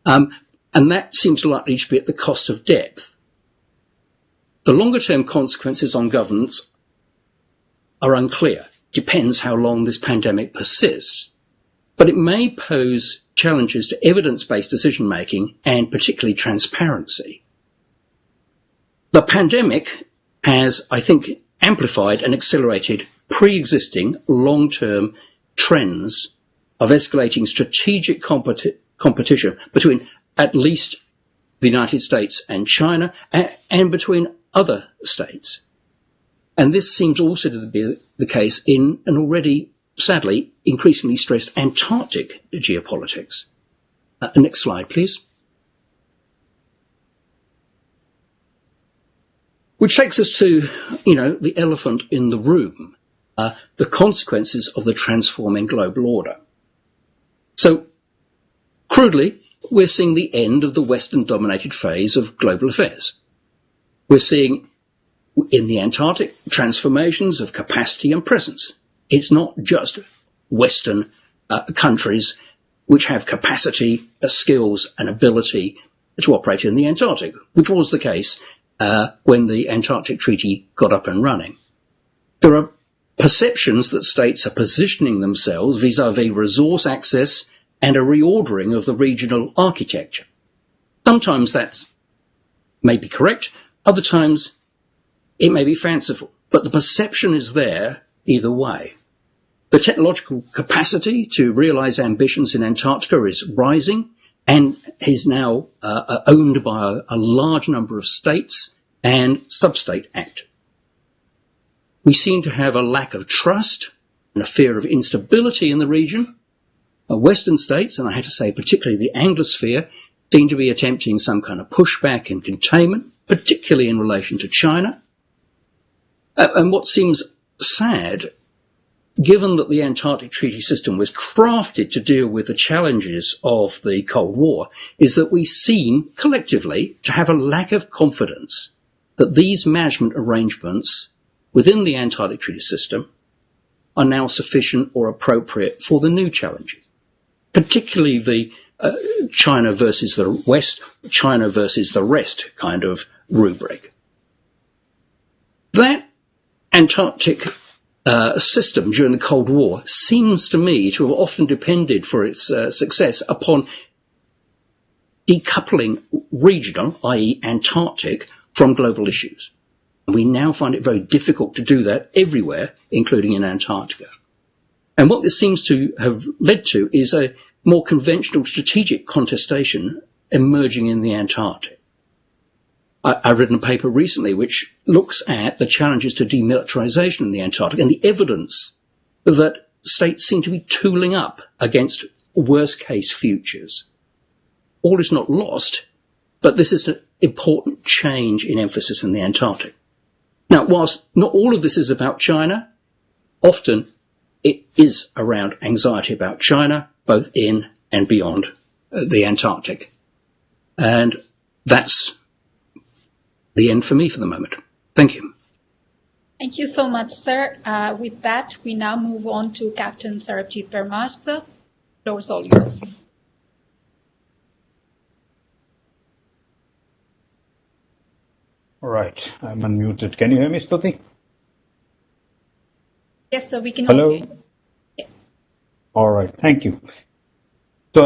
S13: And that seems likely to be at the cost of depth. The longer term consequences on governance are unclear. depends how long this pandemic persists, but it may pose challenges to evidence-based decision-making and particularly transparency. The pandemic has, I think, amplified and accelerated pre-existing long-term trends of escalating strategic competition between at least the United States and China and between other states. And this seems also to be the case in an already, sadly, increasingly stressed Antarctic geopolitics. Next slide, please. Which takes us to, the elephant in the room, the consequences of the transforming global order. So, crudely, we're seeing the end of the Western-dominated phase of global affairs. We're seeing, in the Antarctic, transformations of capacity and presence. It's not just Western countries which have capacity, skills and ability to operate in the Antarctic, which was the case when the Antarctic Treaty got up and running. There are perceptions that states are positioning themselves vis-à-vis resource access and a reordering of the regional architecture. Sometimes that may be correct, other times it may be fanciful, but the perception is there either way. The technological capacity to realise ambitions in Antarctica is rising and is now owned by a large number of states and sub-state actors. We seem to have a lack of trust and a fear of instability in the region. Western states, and I have to say particularly the Anglosphere, seem to be attempting some kind of pushback and containment, particularly in relation to China. And what seems sad, given that the Antarctic Treaty System was crafted to deal with the challenges of the Cold War, is that we seem collectively to have a lack of confidence that these management arrangements within the Antarctic Treaty System are now sufficient or appropriate for the new challenges, particularly the China versus the West, China versus the rest kind of rubric. That Antarctic system during the Cold War seems to me to have often depended for its success upon decoupling regional, i.e. Antarctic, from global issues. We now find it very difficult to do that everywhere, including in Antarctica. And what this seems to have led to is a more conventional strategic contestation emerging in the Antarctic. I've written a paper recently which looks at the challenges to demilitarization in the Antarctic and the evidence that states seem to be tooling up against worst case futures. All is not lost, but this is an important change in emphasis in the Antarctic. Now, whilst not all of this is about China, often it is around anxiety about China, both in and beyond the Antarctic. And that's the end for me for the moment. Thank you.
S10: Thank you so much, sir. With that, we now move on to Captain Sarabjeet Parmar, sir. The floor is all yours.
S14: All right, I'm unmuted. Can you hear me, Stuti?
S10: Yes, sir, we can
S14: Hello.
S10: hear you. Yeah.
S14: All right, thank you. So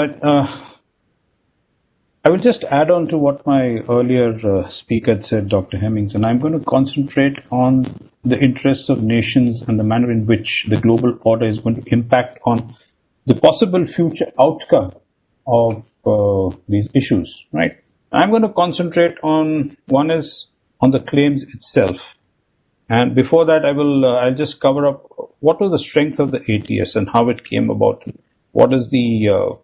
S14: I will just add on to what my earlier speaker had said, Dr. Hemmings, and I'm going to concentrate on the interests of nations and the manner in which the global order is going to impact on the possible future outcome of these issues, right? I'm going to concentrate on, one is on the claims itself. And before that, I'll just cover up what was the strength of the ATS and how it came about. What is the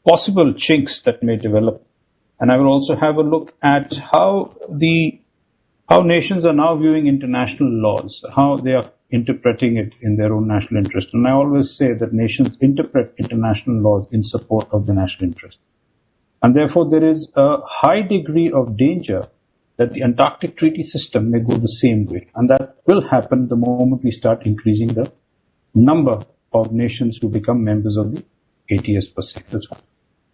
S14: possible chinks that may develop. And I will also have a look at how nations are now viewing international laws, how they are interpreting it in their own national interest. And I always say that nations interpret international laws in support of the national interest. And therefore, there is a high degree of danger that the Antarctic Treaty System may go the same way. And that will happen the moment we start increasing the number of nations who become members of the ATS per se. That's one.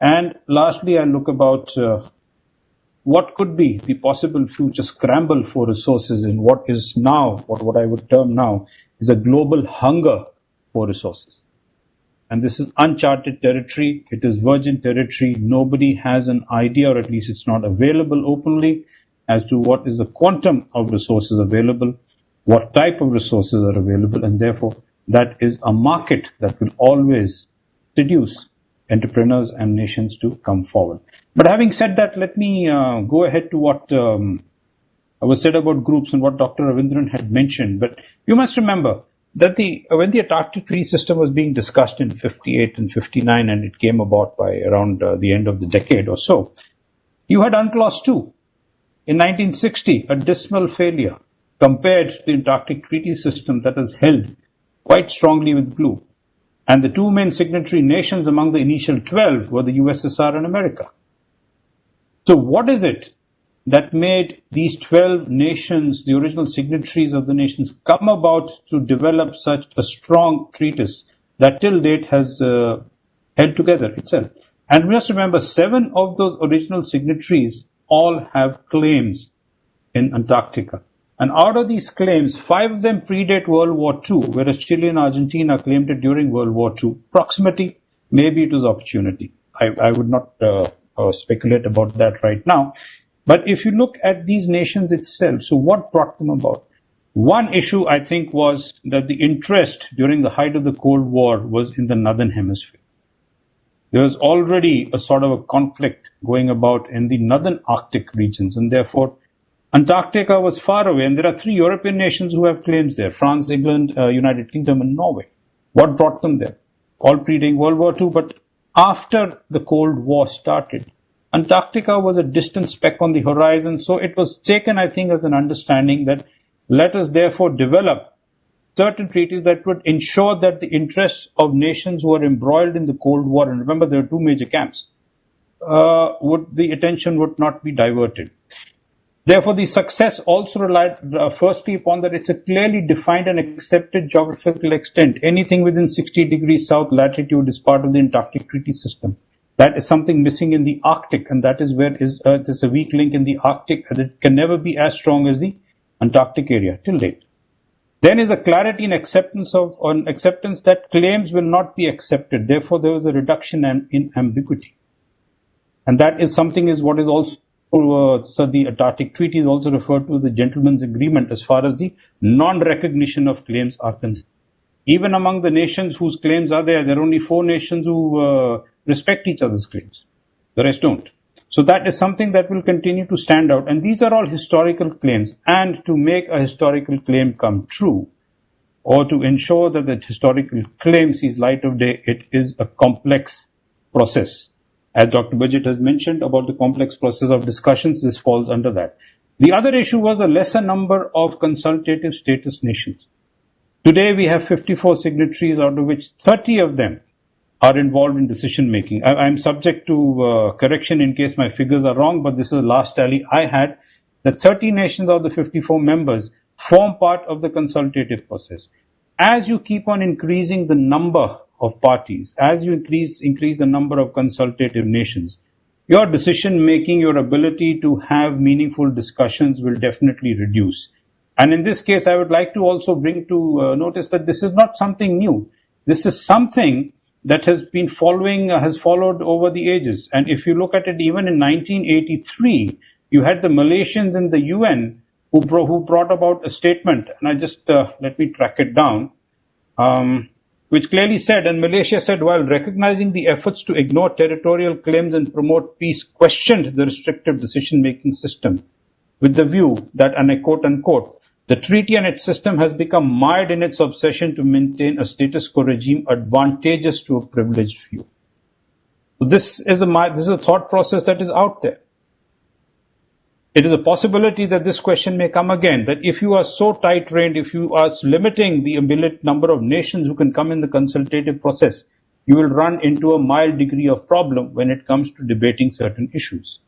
S14: And lastly, I look about what could be the possible future scramble for resources in what is now, what I would term now, is a global hunger for resources. And this is uncharted territory, it is virgin territory, nobody has an idea, or at least it's not available openly, as to what is the quantum of resources available, what type of resources are available, and therefore that is a market that will always seduce entrepreneurs and nations to come forward. But having said that, let me go ahead to what was said about groups and what Dr. Ravindran had mentioned. But you must remember that when the Antarctic Treaty System was being discussed in 58 and 59, and it came about by around the end of the decade or so, you had UNCLOS 2 in 1960, a dismal failure compared to the Antarctic Treaty System that has held quite strongly with glue. And the two main signatory nations among the initial 12 were the USSR and America. So what is it that made these 12 nations, the original signatories of the nations, come about to develop such a strong treatise that till date has held together itself? And we must remember, 7 of those original signatories all have claims in Antarctica. And out of these claims, 5 of them predate World War II, whereas Chile and Argentina claimed it during World War II. Proximity, maybe it was opportunity. I would not speculate about that right now. But if you look at these nations itself, so what brought them about? One issue, I think, was that the interest during the height of the Cold War was in the Northern Hemisphere. There was already a sort of a conflict going about in the Northern Arctic regions, and therefore Antarctica was far away, and there are 3 European nations who have claims there: France, England, United Kingdom, and Norway. What brought them there? All predating World War II, but after the Cold War started, Antarctica was a distant speck on the horizon, so it was taken, I think, as an understanding that let us therefore develop certain treaties that would ensure that the interests of nations who are embroiled in the Cold War, and remember there are 2 major camps, the attention would not be diverted. Therefore, the success also relied firstly upon that it's a clearly defined and accepted geographical extent. Anything within 60 degrees south latitude is part of the Antarctic Treaty System. That is something missing in the Arctic, and that is where there's a weak link in the Arctic, and it can never be as strong as the Antarctic area till date. Then is a clarity and acceptance that claims will not be accepted. Therefore, there was a reduction in ambiguity. And that is something what is also so the Antarctic Treaty is also referred to as the gentleman's agreement as far as the non-recognition of claims are concerned. Even among the nations whose claims are there are only 4 nations who respect each other's claims. The rest don't. So that is something that will continue to stand out. And these are all historical claims. And to make a historical claim come true, or to ensure that the historical claim sees light of day, it is a complex process. As Dr. Birgit has mentioned about the complex process of discussions, this falls under that. The other issue was the lesser number of consultative status nations. Today we have 54 signatories, out of which 30 of them are involved in decision making. I'm subject to correction in case my figures are wrong, but this is the last tally I had. The 30 nations of the 54 members form part of the consultative process. As you keep on increasing the number of parties, as you increase the number of consultative nations, your decision making, your ability to have meaningful discussions will definitely reduce. And in this case, I would like to also bring to notice that this is not something new. This is something that has been followed over the ages. And if you look at it, even in 1983, you had the Malaysians in the UN who brought about a statement, and I just, let me track it down, which clearly said, and Malaysia said, while recognizing the efforts to ignore territorial claims and promote peace, questioned the restrictive decision-making system with the view that, and I quote unquote, the treaty and its system has become mired in its obsession to maintain a status quo regime advantageous to a privileged few. So this is a thought process that is out there. It is a possibility that this question may come again, that if you are so tight-reined, if you are limiting the number of nations who can come in the consultative process, you will run into a mild degree of problem when it comes to debating certain issues.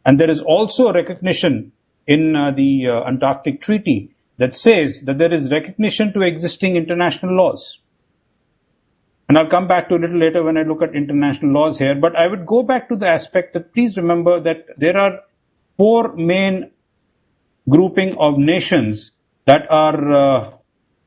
S14: And there is also a recognition in the Antarctic Treaty that says that there is recognition to existing international laws. And I'll come back to a little later when I look at international laws here, but I would go back to the aspect that please remember that there are 4 main grouping of nations that are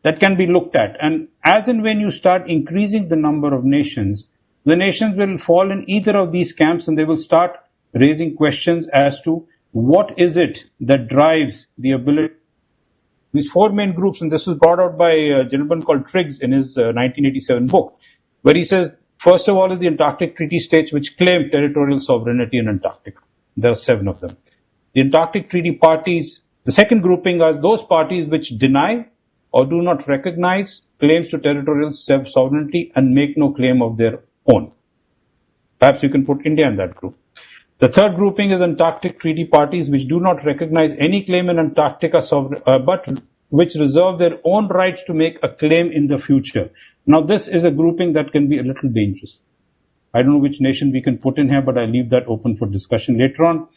S14: that can be looked at. And as and when you start increasing the number of nations, the nations will fall in either of these camps, and they will start raising questions as to what is it that drives the ability. These four main groups, and this was brought out by a gentleman called Triggs in his 1987 book, where he says, first of all is the Antarctic Treaty States which claim territorial sovereignty in Antarctica. There are 7 of them. The Antarctic Treaty Parties, the second grouping are those parties which deny or do not recognize claims to territorial sovereignty and make no claim of their own. Perhaps you can put India in that group. The third grouping is Antarctic Treaty Parties which do not recognize any claim in Antarctica, but which reserve their own rights to make a claim in the future. Now, this is a grouping that can be a little dangerous. I don't know which nation we can put in here, but I leave that open for discussion later on.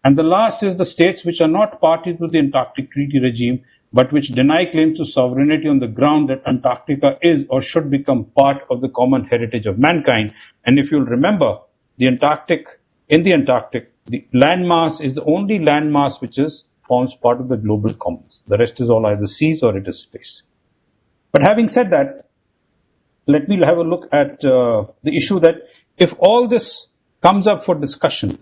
S14: And the last is the states which are not parties to the Antarctic Treaty regime, but which deny claims to sovereignty on the ground that Antarctica is or should become part of the common heritage of mankind. And if you'll remember, in the Antarctic, the landmass is the only landmass which forms part of the global commons. The rest is all either seas or it is space. But having said that, let me have a look at the issue that if all this comes up for discussion,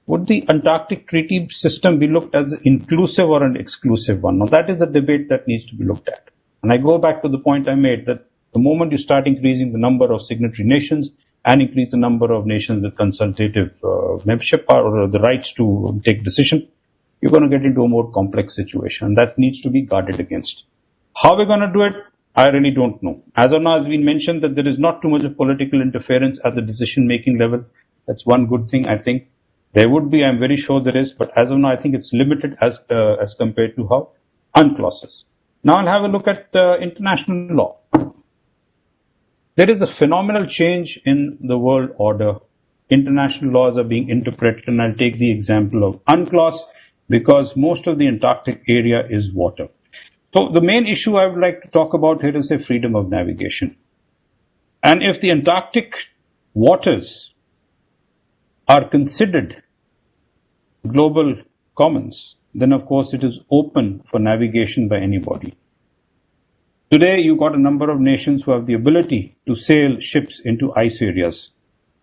S14: would the Antarctic Treaty System be looked as an inclusive or an exclusive one? Now, that is a debate that needs to be looked at. And I go back to the point I made that the moment you start increasing the number of signatory nations and increase the number of nations with consultative membership or the rights to take decision, you're going to get into a more complex situation. And that needs to be guarded against. How we're going to do it, I really don't know. As of now, as we mentioned, that there is not too much of political interference at the decision-making level. That's one good thing, I think. There would be, I'm very sure there is, but as of now, I think it's limited as compared to how UNCLOS is. Now I'll have a look at international law. There is a phenomenal change in the world order. International laws are being interpreted, and I'll take the example of UNCLOS because most of the Antarctic area is water. So the main issue I would like to talk about here is the freedom of navigation. And if the Antarctic waters are considered global commons, then of course it is open for navigation by anybody. Today you've got a number of nations who have the ability to sail ships into ice areas.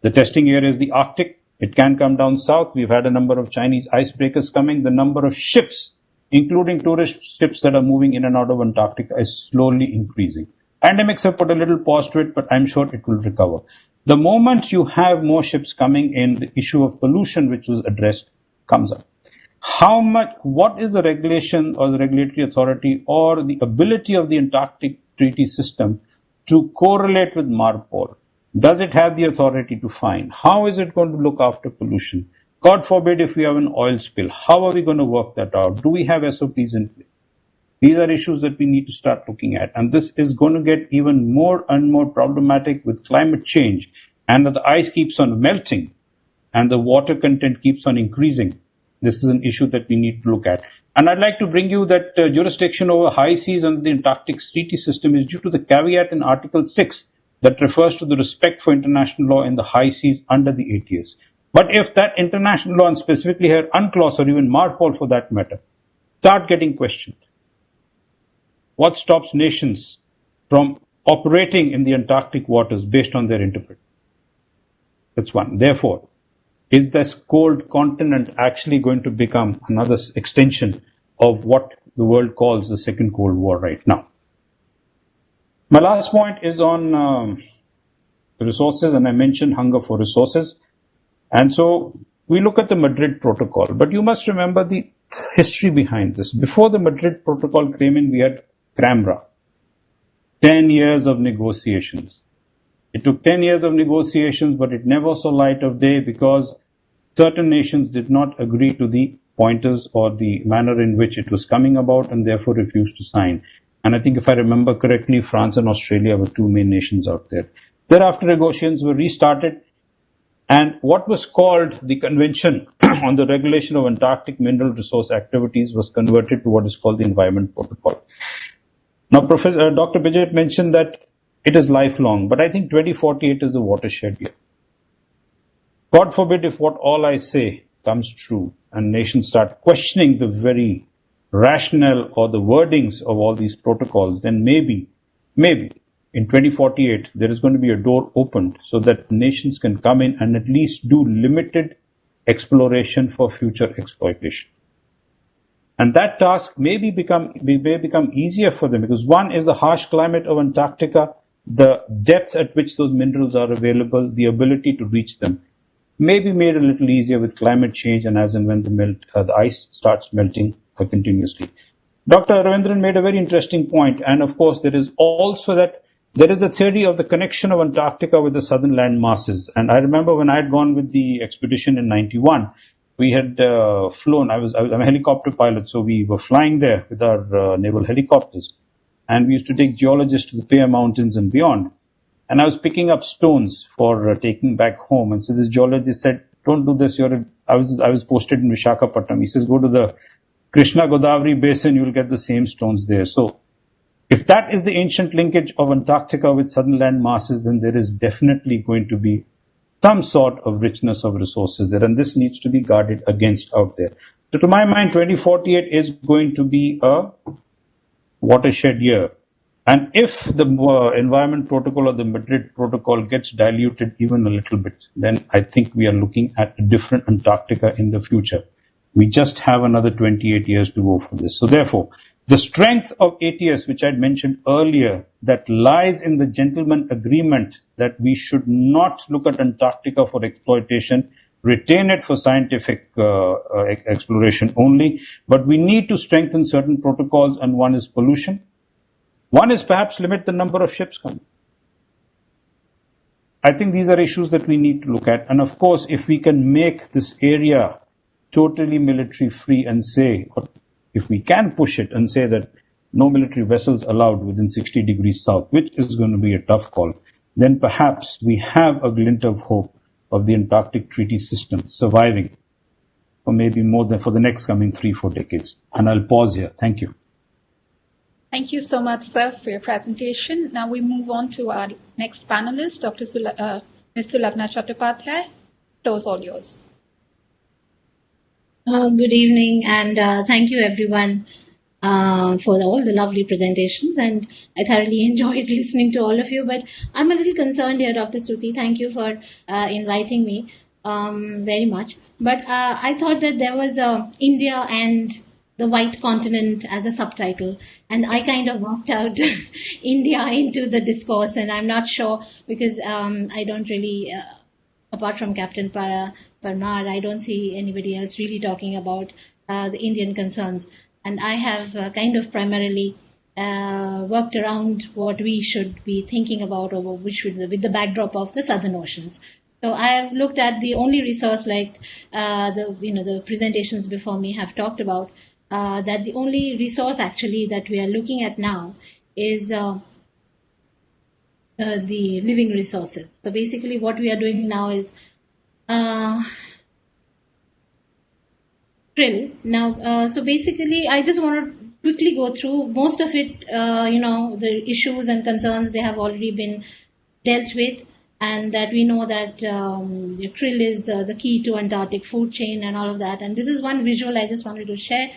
S14: The testing area is the Arctic. It can come down south. We've had a number of Chinese icebreakers coming. The number of ships, including tourist ships that are moving in and out of Antarctica, is slowly increasing. Pandemics have put a little pause to it, but I'm sure it will recover. The moment you have more ships coming in, the issue of pollution, which was addressed, comes up. What is the regulation or the regulatory authority or the ability of the Antarctic Treaty System to correlate with MARPOL? Does it have the authority to fine? How is it going to look after pollution? God forbid if we have an oil spill, how are we going to work that out? Do we have SOPs in place? These are issues that we need to start looking at. And this is going to get even more and more problematic with climate change. And that the ice keeps on melting and the water content keeps on increasing. This is an issue that we need to look at. And I'd like to bring you that jurisdiction over high seas under the Antarctic Treaty System is due to the caveat in Article 6 that refers to the respect for international law in the high seas under the ATS. But if that international law, and specifically here UNCLOS or even MARPOL for that matter, start getting questioned, what stops nations from operating in the Antarctic waters based on their interpretation? That's one. Therefore, is this cold continent actually going to become another extension of what the world calls the Second Cold War right now? My last point is on resources, and I mentioned hunger for resources. And so we look at the Madrid Protocol, but you must remember the history behind this. Before the Madrid Protocol came in, we had CRAMRA, 10 years of negotiations. It took 10 years of negotiations, but it never saw light of day because certain nations did not agree to the pointers or the manner in which it was coming about and therefore refused to sign. And I think if I remember correctly, France and Australia were two main nations out there. Thereafter, negotiations were restarted, and what was called the Convention on the Regulation of Antarctic Mineral Resource Activities was converted to what is called the Environment Protocol. Now, Dr. Birgit mentioned that it is lifelong, but I think 2048 is a watershed year. God forbid if what all I say comes true and nations start questioning the very rationale or the wordings of all these protocols, then maybe in 2048 there is going to be a door opened so that nations can come in and at least do limited exploration for future exploitation. And that task may become easier for them, because one is the harsh climate of Antarctica, the depth at which those minerals are available, the ability to reach them may be made a little easier with climate change and as and when the ice starts melting continuously. Dr. Ravindran made a very interesting point, and of course there is also that there is the theory of the connection of Antarctica with the southern land masses. And I remember when I had gone with the expedition in '91, we had flown. I'm a helicopter pilot, so we were flying there with our naval helicopters, and we used to take geologists to the Paya Mountains and beyond. And I was picking up stones for taking back home. And so this geologist said, "Don't do this. I was posted in Visakhapatnam." He says, "Go to the Krishna Godavari basin. You'll get the same stones there." So, if that is the ancient linkage of Antarctica with southern land masses, then there is definitely going to be some sort of richness of resources there, and this needs to be guarded against out there. So to my mind, 2048 is going to be a watershed year. And if the Environment Protocol or the Madrid Protocol gets diluted even a little bit, then I think we are looking at a different Antarctica in the future. We just have another 28 years to go for this. So therefore, the strength of ATS, which I mentioned earlier, that lies in the gentleman agreement that we should not look at Antarctica for exploitation, retain it for scientific exploration only, but we need to strengthen certain protocols, and one is pollution. One is perhaps limit the number of ships coming. I think these are issues that we need to look at. And of course, if we can make this area totally military free and say, or if we can push it and say that no military vessels allowed within 60 degrees south, which is going to be a tough call, then perhaps we have a glint of hope of the Antarctic Treaty System surviving for maybe more than for the next coming 3-4 decades. And I'll pause here. Thank you.
S10: Thank you so much, sir, for your presentation. Now we move on to our next panelist, Ms. Sulagana Chattopadhyay. Floor is all yours.
S15: Good evening, and thank you everyone for all the lovely presentations, and I thoroughly enjoyed listening to all of you, but I'm a little concerned here, Dr. Stuti. Thank you for inviting me very much. But I thought that there was India and the White Continent as a subtitle, and I kind of worked out India into the discourse, and I'm not sure because I don't really, apart from Captain Parmar, I don't see anybody else really talking about the Indian concerns. And I have kind of primarily worked around what we should be thinking about, or which would, with the backdrop of the Southern Oceans. So I have looked at the only resource, like the presentations before me have talked about, that the only resource actually that we are looking at now is the living resources. So basically what we are doing now is krill. Now, so basically I just want to quickly go through most of it, the issues and concerns, they have already been dealt with, and that we know that krill is the key to Antarctic food chain and all of that. And this is one visual I just wanted to share.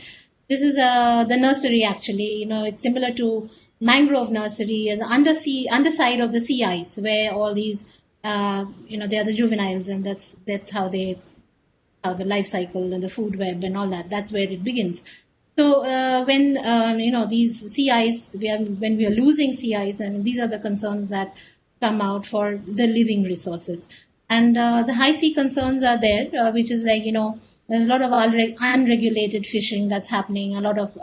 S15: This is the nursery actually. It's similar to mangrove nursery, and the underside of the sea ice, where all these, they are the juveniles, and that's how the life cycle and the food web and all that. That's where it begins. So when these sea ice, when we are losing sea ice, and these are the concerns that come out for the living resources. And the high sea concerns are there, which is like, there's a lot of unregulated fishing that's happening, a lot of,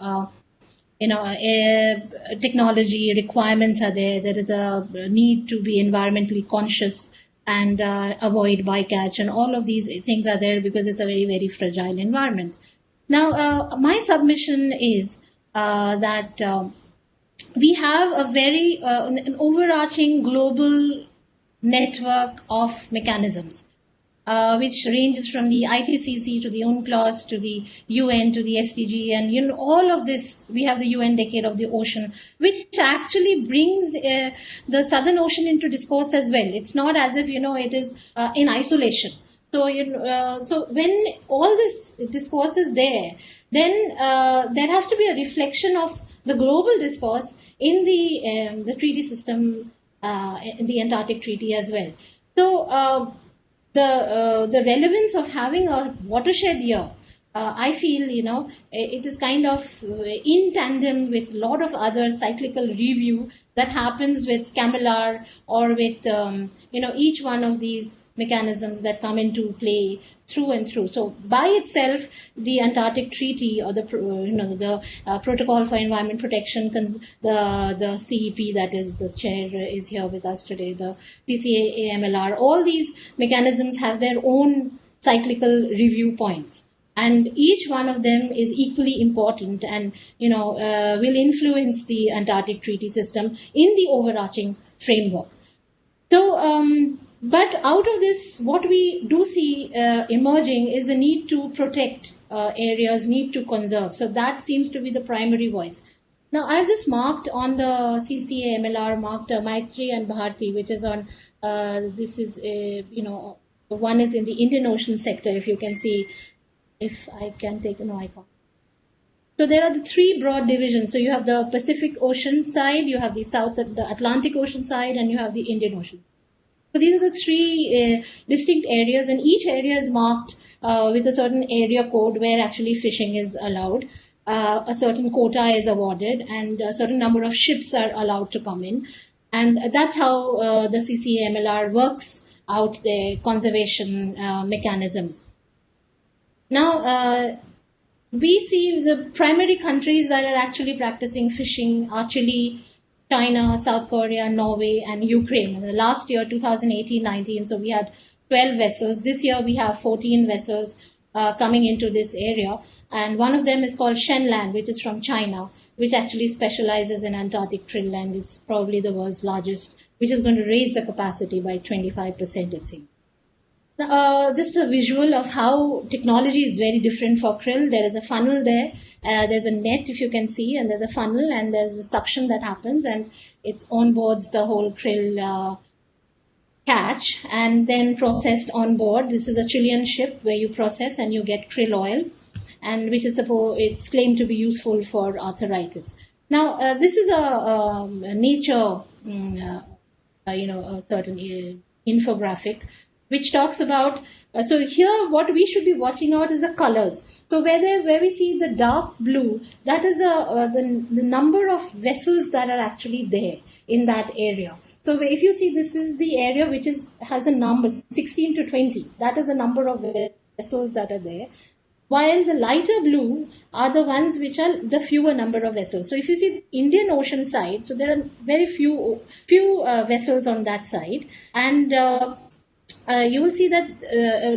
S15: technology requirements are there. There is a need to be environmentally conscious and avoid bycatch, and all of these things are there because it's a very, very fragile environment. Now, my submission is that we have a very an overarching global network of mechanisms, which ranges from the IPCC to the UNCLOS to the UN to the SDG, and all of this. We have the UN Decade of the Ocean, which actually brings the Southern Ocean into discourse as well. It's not as if it is in isolation. So, so when all this discourse is there, then there has to be a reflection of the global discourse in the treaty system, in the Antarctic Treaty as well. So the relevance of having a watershed year, I feel, it is kind of in tandem with a lot of other cyclical review that happens with CAMLR or with, each one of these mechanisms that come into play through and through. So by itself, the Antarctic Treaty or the Protocol for Environment Protection, the CEP, that is, the chair is here with us today, the CCA-AMLR, all these mechanisms have their own cyclical review points. And each one of them is equally important and, will influence the Antarctic Treaty System in the overarching framework. So, but out of this, what we do see emerging is the need to protect areas, need to conserve. So that seems to be the primary voice. Now, I've just marked on the CCA MLR, marked Maitri and Bharti, which is on, this is, one is in the Indian Ocean sector, if you can see, if I can take, no, I can't. So there are the three broad divisions. So you have the Pacific Ocean side, you have the the Atlantic Ocean side, and you have the Indian Ocean. So these are the three distinct areas, and each area is marked with a certain area code where actually fishing is allowed. A certain quota is awarded, and a certain number of ships are allowed to come in. And that's how the CCA-MLR works out the conservation mechanisms. Now, we see the primary countries that are actually practicing fishing are Chile, China, South Korea, Norway, and Ukraine. And the last year, 2018-19, so we had 12 vessels. This year, we have 14 vessels coming into this area. And one of them is called Shenland, which is from China, which actually specializes in Antarctic krill, and it's probably the world's largest, which is going to raise the capacity by 25%, it seems. Just a visual of how technology is very different for krill. There is a funnel there. There's a net, if you can see, and there's a funnel, and there's a suction that happens, and it onboards the whole krill catch and then processed on board. This is a Chilean ship where you process and you get krill oil, and which is it's claimed to be useful for arthritis. Now, this is a nature, a certain infographic, which talks about, so here what we should be watching out is the colors. So where we see the dark blue, that is the number of vessels that are actually there in that area. So if you see, this is the area which has a number 16 to 20. That is the number of vessels that are there. While the lighter blue are the ones which are the fewer number of vessels. So if you see the Indian Ocean side, so there are very few vessels on that side, and you will see that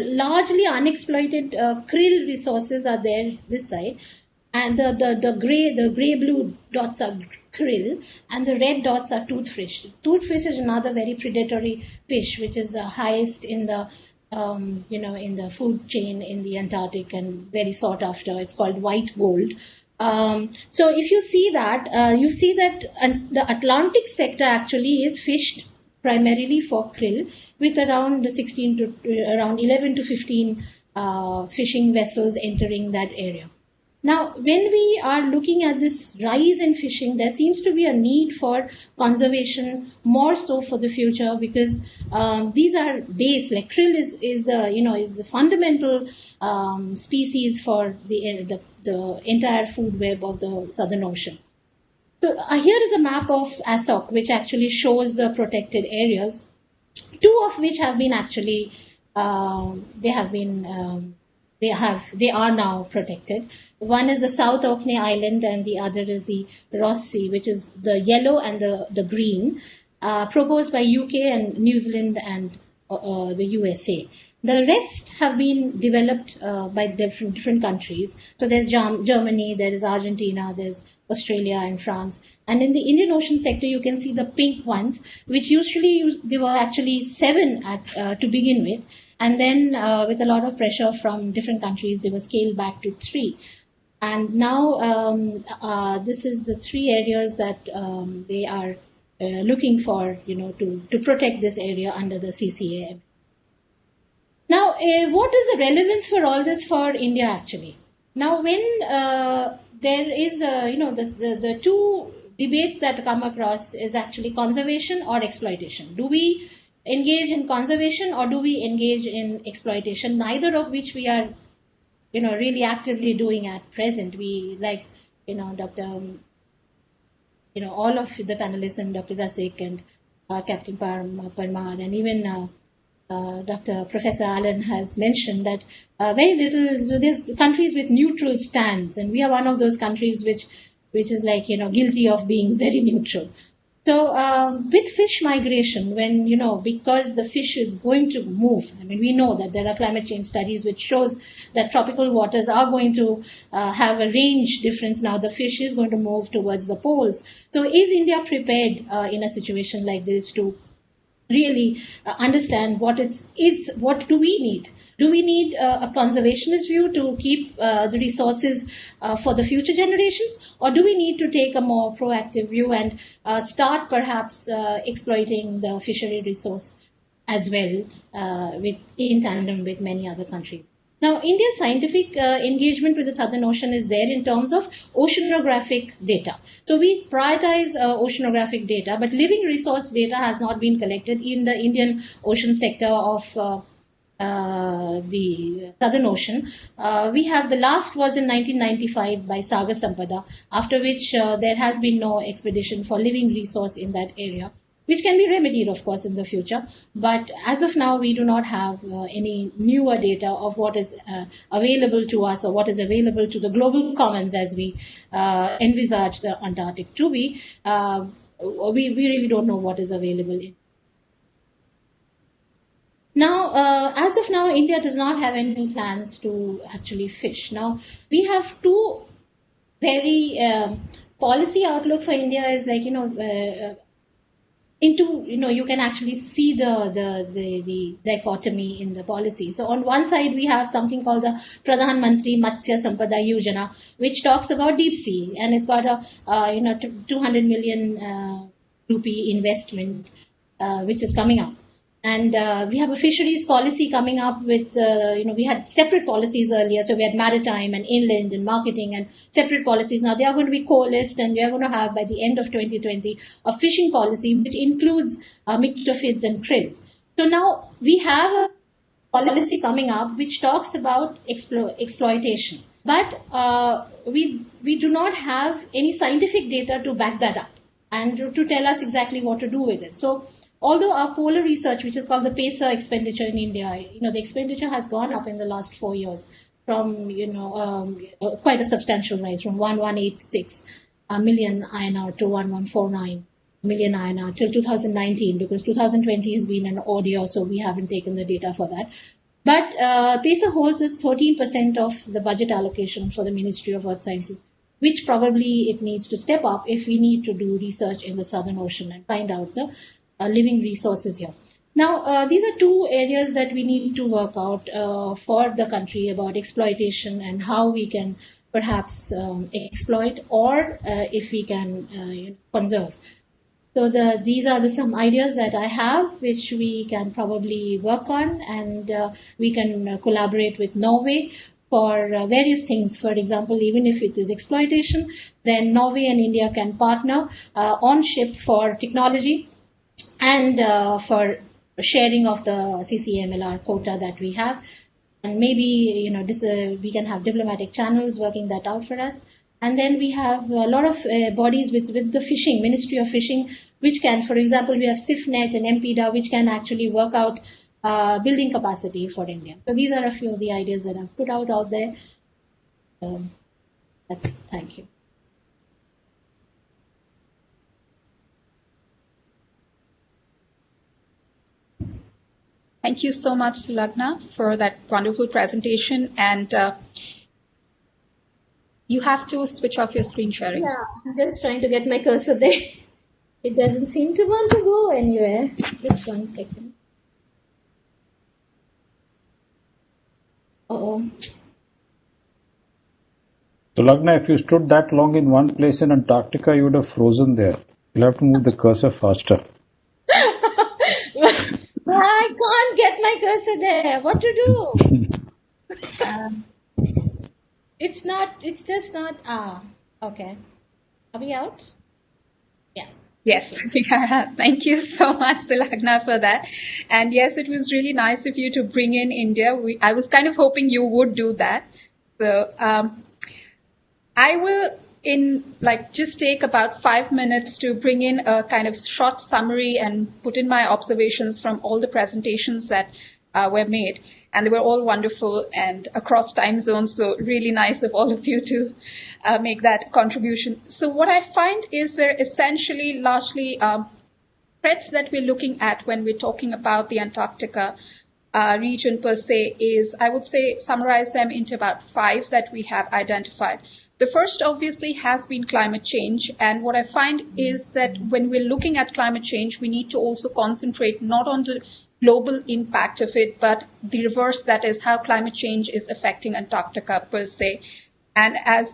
S15: largely unexploited krill resources are there this side, and the grey blue dots are krill, and the red dots are toothfish. Toothfish is another very predatory fish, which is the highest in the in the food chain in the Antarctic and very sought after. It's called white gold. So if you see that, the Atlantic sector actually is fished primarily for krill, with around 11 to 15 fishing vessels entering that area. Now, when we are looking at this rise in fishing, there seems to be a need for conservation more so for the future, because these are base, like krill is the fundamental species for the entire food web of the Southern Ocean. So here is a map of ASOC, which actually shows the protected areas, two of which have been actually, they are now protected. One is the South Orkney Island, and the other is the Ross Sea, which is the yellow and the green, proposed by UK and New Zealand and the USA. The rest have been developed by different countries. So there's Germany, there is Argentina, there's Australia and France. And in the Indian Ocean sector, you can see the pink ones, which usually there were actually 7 to begin with. And then with a lot of pressure from different countries, they were scaled back to 3. And now this is the 3 areas that they are looking for, to protect this area under the CCA. Now, what is the relevance for all this for India actually? Now, when there is, the two debates that come across is actually conservation or exploitation. Do we engage in conservation or do we engage in exploitation? Neither of which we are, really actively doing at present. We like, Dr. All of the panelists and Dr. Rasik and Captain Parmar and even Dr. Professor Allen has mentioned that very little, so there's countries with neutral stands, and we are one of those countries which is like, guilty of being very neutral. So with fish migration, when, because the fish is going to move, I mean, we know that there are climate change studies which shows that tropical waters are going to have a range difference. Now the fish is going to move towards the poles. So is India prepared in a situation like this to really understand what do we need? Do we need a conservationist view to keep the resources for the future generations? Or do we need to take a more proactive view and start perhaps exploiting the fishery resource as well in tandem with many other countries? Now, India's scientific engagement with the Southern Ocean is there in terms of oceanographic data. So we prioritize oceanographic data, but living resource data has not been collected in the Indian ocean sector of the Southern Ocean. We have the last was in 1995 by Sagar Sampada, after which there has been no expedition for living resource in that area, which can be remedied, of course, in the future. But as of now, we do not have any newer data of what is available to us or what is available to the global commons as we envisage the Antarctic to be. We really don't know what is available. Now, as of now, India does not have any plans to actually fish. Now, we have two very policy outlook for India is like, you can actually see the dichotomy in the policy. So on one side, we have something called the Pradhan Mantri Matsya Sampada Yojana, which talks about deep sea, and it's got a 200 million rupee investment, which is coming up. And we have a fisheries policy coming up with, we had separate policies earlier. So we had maritime and inland and marketing and separate policies. Now they are going to be coalesced, and we are going to have by the end of 2020 a fishing policy which includes microphids and krill. So now we have a policy coming up which talks about exploitation. But we do not have any scientific data to back that up and to tell us exactly what to do with it. So although our polar research, which is called the PESA expenditure in India, the expenditure has gone up in the last 4 years from, quite a substantial rise from 1186 million INR to 1149 million INR till 2019, because 2020 has been an odd year, so we haven't taken the data for that. But PESA holds is 13% of the budget allocation for the Ministry of Earth Sciences, which probably it needs to step up if we need to do research in the Southern Ocean and find out the living resources here. Now, these are two areas that we need to work out for the country about exploitation and how we can perhaps exploit or if we can conserve. So these are some ideas that I have which we can probably work on, and we can collaborate with Norway for various things. For example, even if it is exploitation, then Norway and India can partner on ship for technology and for sharing of the CCMLR quota that we have. And maybe, we can have diplomatic channels working that out for us. And then we have a lot of bodies with the fishing, Ministry of Fishing, which can, for example, we have SIFNet and MPDA, which can actually work out building capacity for India. So these are a few of the ideas that I've put out there. Thank you.
S10: Thank you so much, Sulagana, for that wonderful presentation. And you have to switch off your screen sharing.
S15: Yeah, I'm just trying to get my cursor there. It doesn't seem to want to go anywhere. Just 1 second. Uh-oh.
S14: Sulagana, if you stood that long in one place in Antarctica, you would have frozen there. You'll have to move the cursor faster.
S15: I can't get my cursor there. What to do? It's just not, okay. Are we out? Yeah.
S10: Yes, thank you so much, Sulagana, for that. And yes, it was really nice of you to bring in India. I was kind of hoping you would do that. So I will just take about 5 minutes to bring in a kind of short summary and put in my observations from all the presentations that were made. And they were all wonderful and across time zones. So really nice of all of you to make that contribution. So what I find is there essentially largely threats that we're looking at when we're talking about the Antarctica region per se is, I would say, summarize them into about 5 that we have identified. The first obviously has been climate change. And what I find is that when we're looking at climate change, we need to also concentrate not on the global impact of it, but the reverse, that is how climate change is affecting Antarctica per se. And as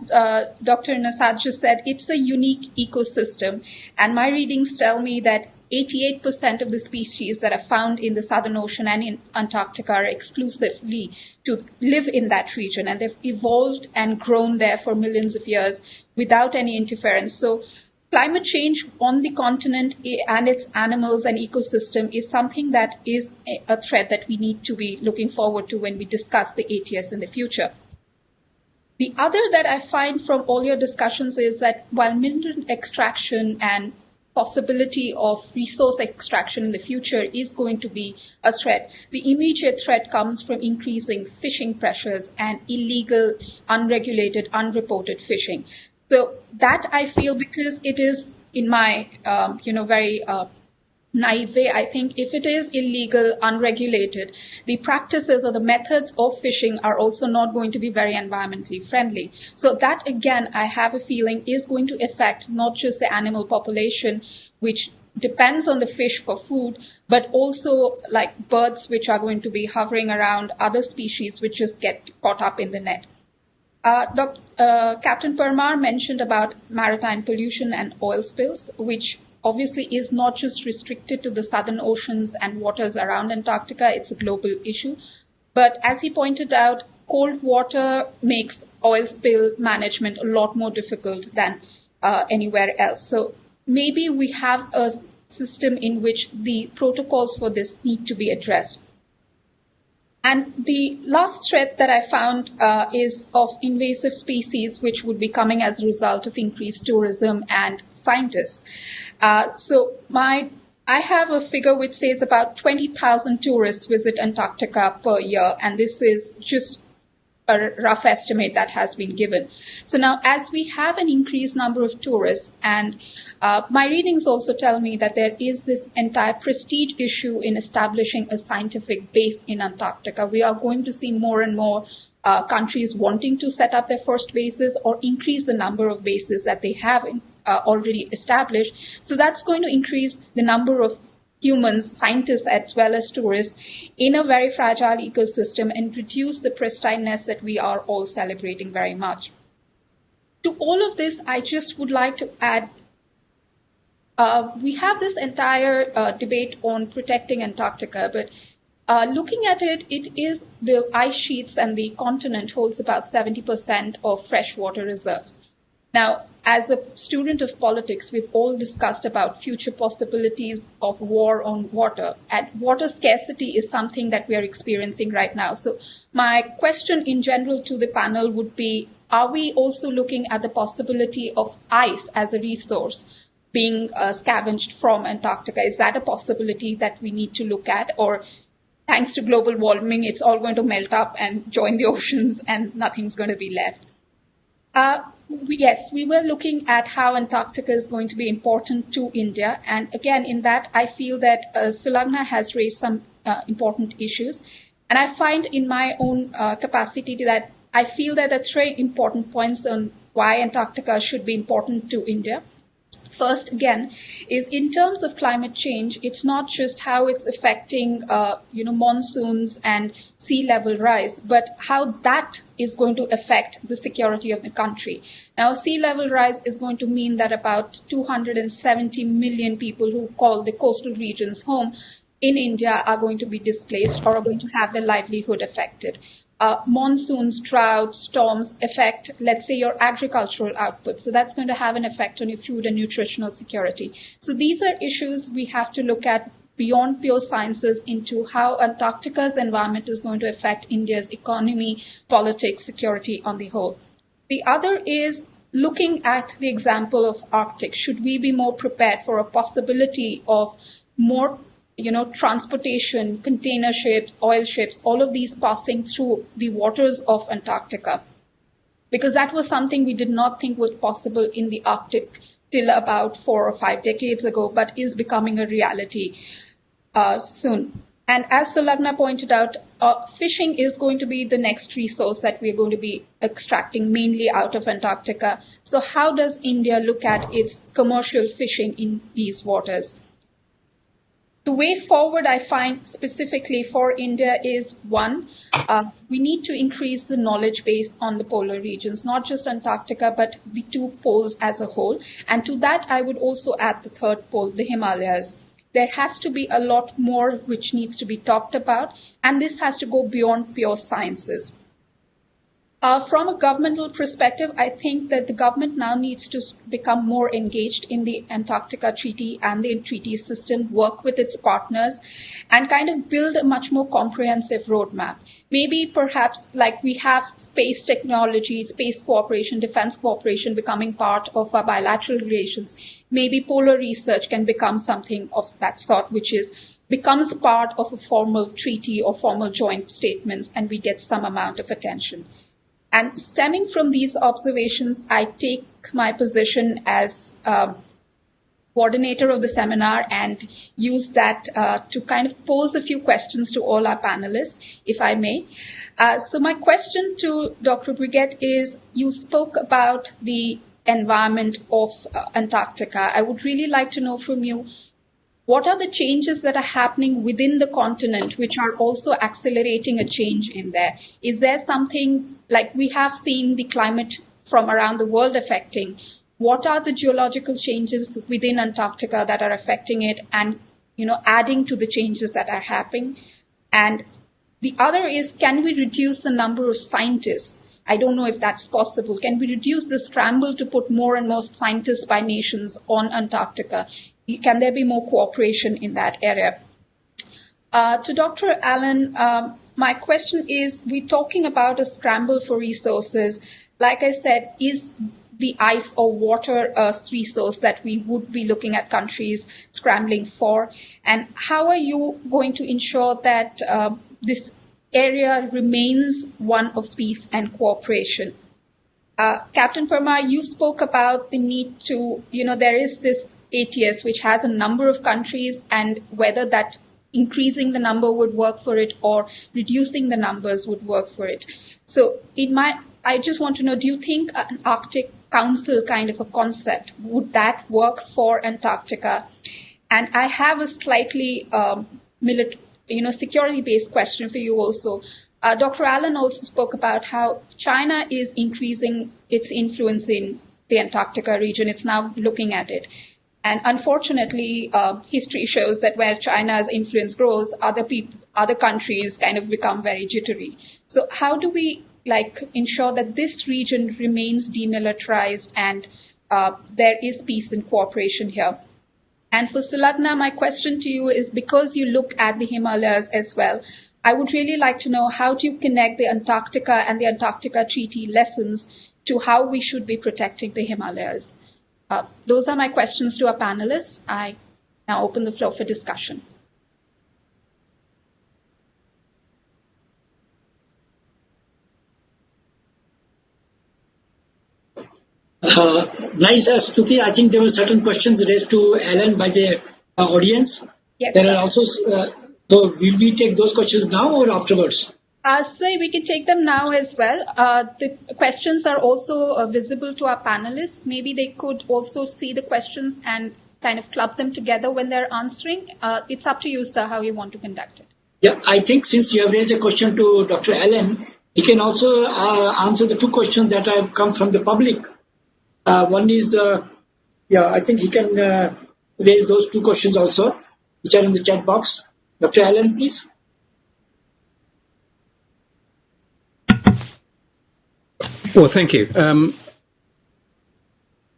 S10: Dr. Njåstad just said, it's a unique ecosystem. And my readings tell me that 88% of the species that are found in the Southern Ocean and in Antarctica are exclusively to live in that region. And they've evolved and grown there for millions of years without any interference. So climate change on the continent and its animals and ecosystem is something that is a threat that we need to be looking forward to when we discuss the ATS in the future. The other that I find from all your discussions is that while mineral extraction and possibility of resource extraction in the future is going to be a threat, the immediate threat comes from increasing fishing pressures and illegal, unregulated, unreported fishing. So that I feel, because it is in my, very naive way, I think if it is illegal, unregulated, the practices or the methods of fishing are also not going to be very environmentally friendly. So that, again, I have a feeling is going to affect not just the animal population, which depends on the fish for food, but also like birds, which are going to be hovering around other species, which just get caught up in the net. Captain Parmar mentioned about maritime pollution and oil spills, which obviously is not just restricted to the southern oceans and waters around Antarctica. It's a global issue. But as he pointed out, cold water makes oil spill management a lot more difficult than anywhere else. So maybe we have a system in which the protocols for this need to be addressed. And the last threat that I found is of invasive species, which would be coming as a result of increased tourism and scientists. I have a figure which says about 20,000 tourists visit Antarctica per year, and this is just a rough estimate that has been given. So now, as we have an increased number of tourists, and my readings also tell me that there is this entire prestige issue in establishing a scientific base in Antarctica. We are going to see more and more countries wanting to set up their first bases or increase the number of bases that they have already established. So that's going to increase the number of humans, scientists, as well as tourists in a very fragile ecosystem and reduce the pristineness that we are all celebrating very much. To all of this, I just would like to add, we have this entire debate on protecting Antarctica, but looking at it, it is the ice sheets and the continent holds about 70% of freshwater reserves. Now, as a student of politics, we've all discussed about future possibilities of war on water, and water scarcity is something that we are experiencing right now. So my question in general to the panel would be, are we also looking at the possibility of ice as a resource being scavenged from Antarctica? Is that a possibility that we need to look at? Or thanks to global warming, it's all going to melt up and join the oceans and nothing's going to be left? Yes, we were looking at how Antarctica is going to be important to India. And again, in that, I feel that Sulagana has raised some important issues. And I find in my own capacity that I feel that there are 3 important points on why Antarctica should be important to India. First, again, is in terms of climate change, it's not just how it's affecting, monsoons and sea level rise, but how that is going to affect the security of the country. Now, sea level rise is going to mean that about 270 million people who call the coastal regions home in India are going to be displaced or are going to have their livelihood affected. Monsoons, droughts, storms affect, let's say, your agricultural output. So that's going to have an effect on your food and nutritional security. So these are issues we have to look at beyond pure sciences into how Antarctica's environment is going to affect India's economy, politics, security on the whole. The other is looking at the example of Arctic. Should we be more prepared for a possibility of more transportation, container ships, oil ships, all of these passing through the waters of Antarctica? Because that was something we did not think was possible in the Arctic till about 4 or 5 decades ago, but is becoming a reality soon. And as Sulagana pointed out, fishing is going to be the next resource that we're going to be extracting mainly out of Antarctica. So how does India look at its commercial fishing in these waters? The way forward, I find specifically for India is one, we need to increase the knowledge base on the polar regions, not just Antarctica, but the 2 poles as a whole. And to that, I would also add the 3rd pole, the Himalayas. There has to be a lot more which needs to be talked about, and this has to go beyond pure sciences. From a governmental perspective, I think that the government now needs to become more engaged in the Antarctica Treaty and the treaty system, work with its partners, and kind of build a much more comprehensive roadmap. Maybe perhaps like we have space technology, space cooperation, defense cooperation becoming part of our bilateral relations. Maybe polar research can become something of that sort, which becomes part of a formal treaty or formal joint statements, and we get some amount of attention. And stemming from these observations, I take my position as coordinator of the seminar and use that to kind of pose a few questions to all our panelists, if I may. So my question to Dr. Birgit is, you spoke about the environment of Antarctica. I would really like to know from you, what are the changes that are happening within the continent which are also accelerating a change in there? Is there something like we have seen the climate from around the world affecting? What are the geological changes within Antarctica that are affecting it and, adding to the changes that are happening? And the other is, can we reduce the number of scientists? I don't know if that's possible. Can we reduce the scramble to put more and more scientists by nations on Antarctica? Can there be more cooperation in that area? To Dr. Allen, my question is, we're talking about a scramble for resources. Like I said, is the ice or water a resource that we would be looking at countries scrambling for? And how are you going to ensure that this area remains one of peace and cooperation? Captain Parmar, you spoke about the need to, there is this ATS, which has a number of countries, and whether that increasing the number would work for it or reducing the numbers would work for it. So I just want to know, do you think an Arctic Council kind of a concept, would that work for Antarctica? And I have a slightly security-based question for you also. Dr. Allen also spoke about how China is increasing its influence in the Antarctica region. It's now looking at it. And unfortunately, history shows that where China's influence grows, other countries kind of become very jittery. So how do we ensure that this region remains demilitarized and there is peace and cooperation here? And for Sulagana, my question to you is, because you look at the Himalayas as well, I would really like to know, how do you connect the Antarctica and the Antarctica Treaty lessons to how we should be protecting the Himalayas? Those are my questions to our panelists. I now open the floor for discussion.
S11: Nice, Stuti. I think there were certain questions raised to Alan by the audience.
S10: Yes.
S11: There are also, so will we take those questions now or afterwards?
S10: So we can take them now as well. The questions are also visible to our panelists. Maybe they could also see the questions and kind of club them together when they're answering. It's up to you, sir, how you want to conduct it.
S11: Yeah, I think since you have raised a question to Dr. Allen, he can also answer the 2 questions that have come from the public. One is, I think he can raise those 2 questions also, which are in the chat box. Dr. Allen, please.
S13: Well, thank you.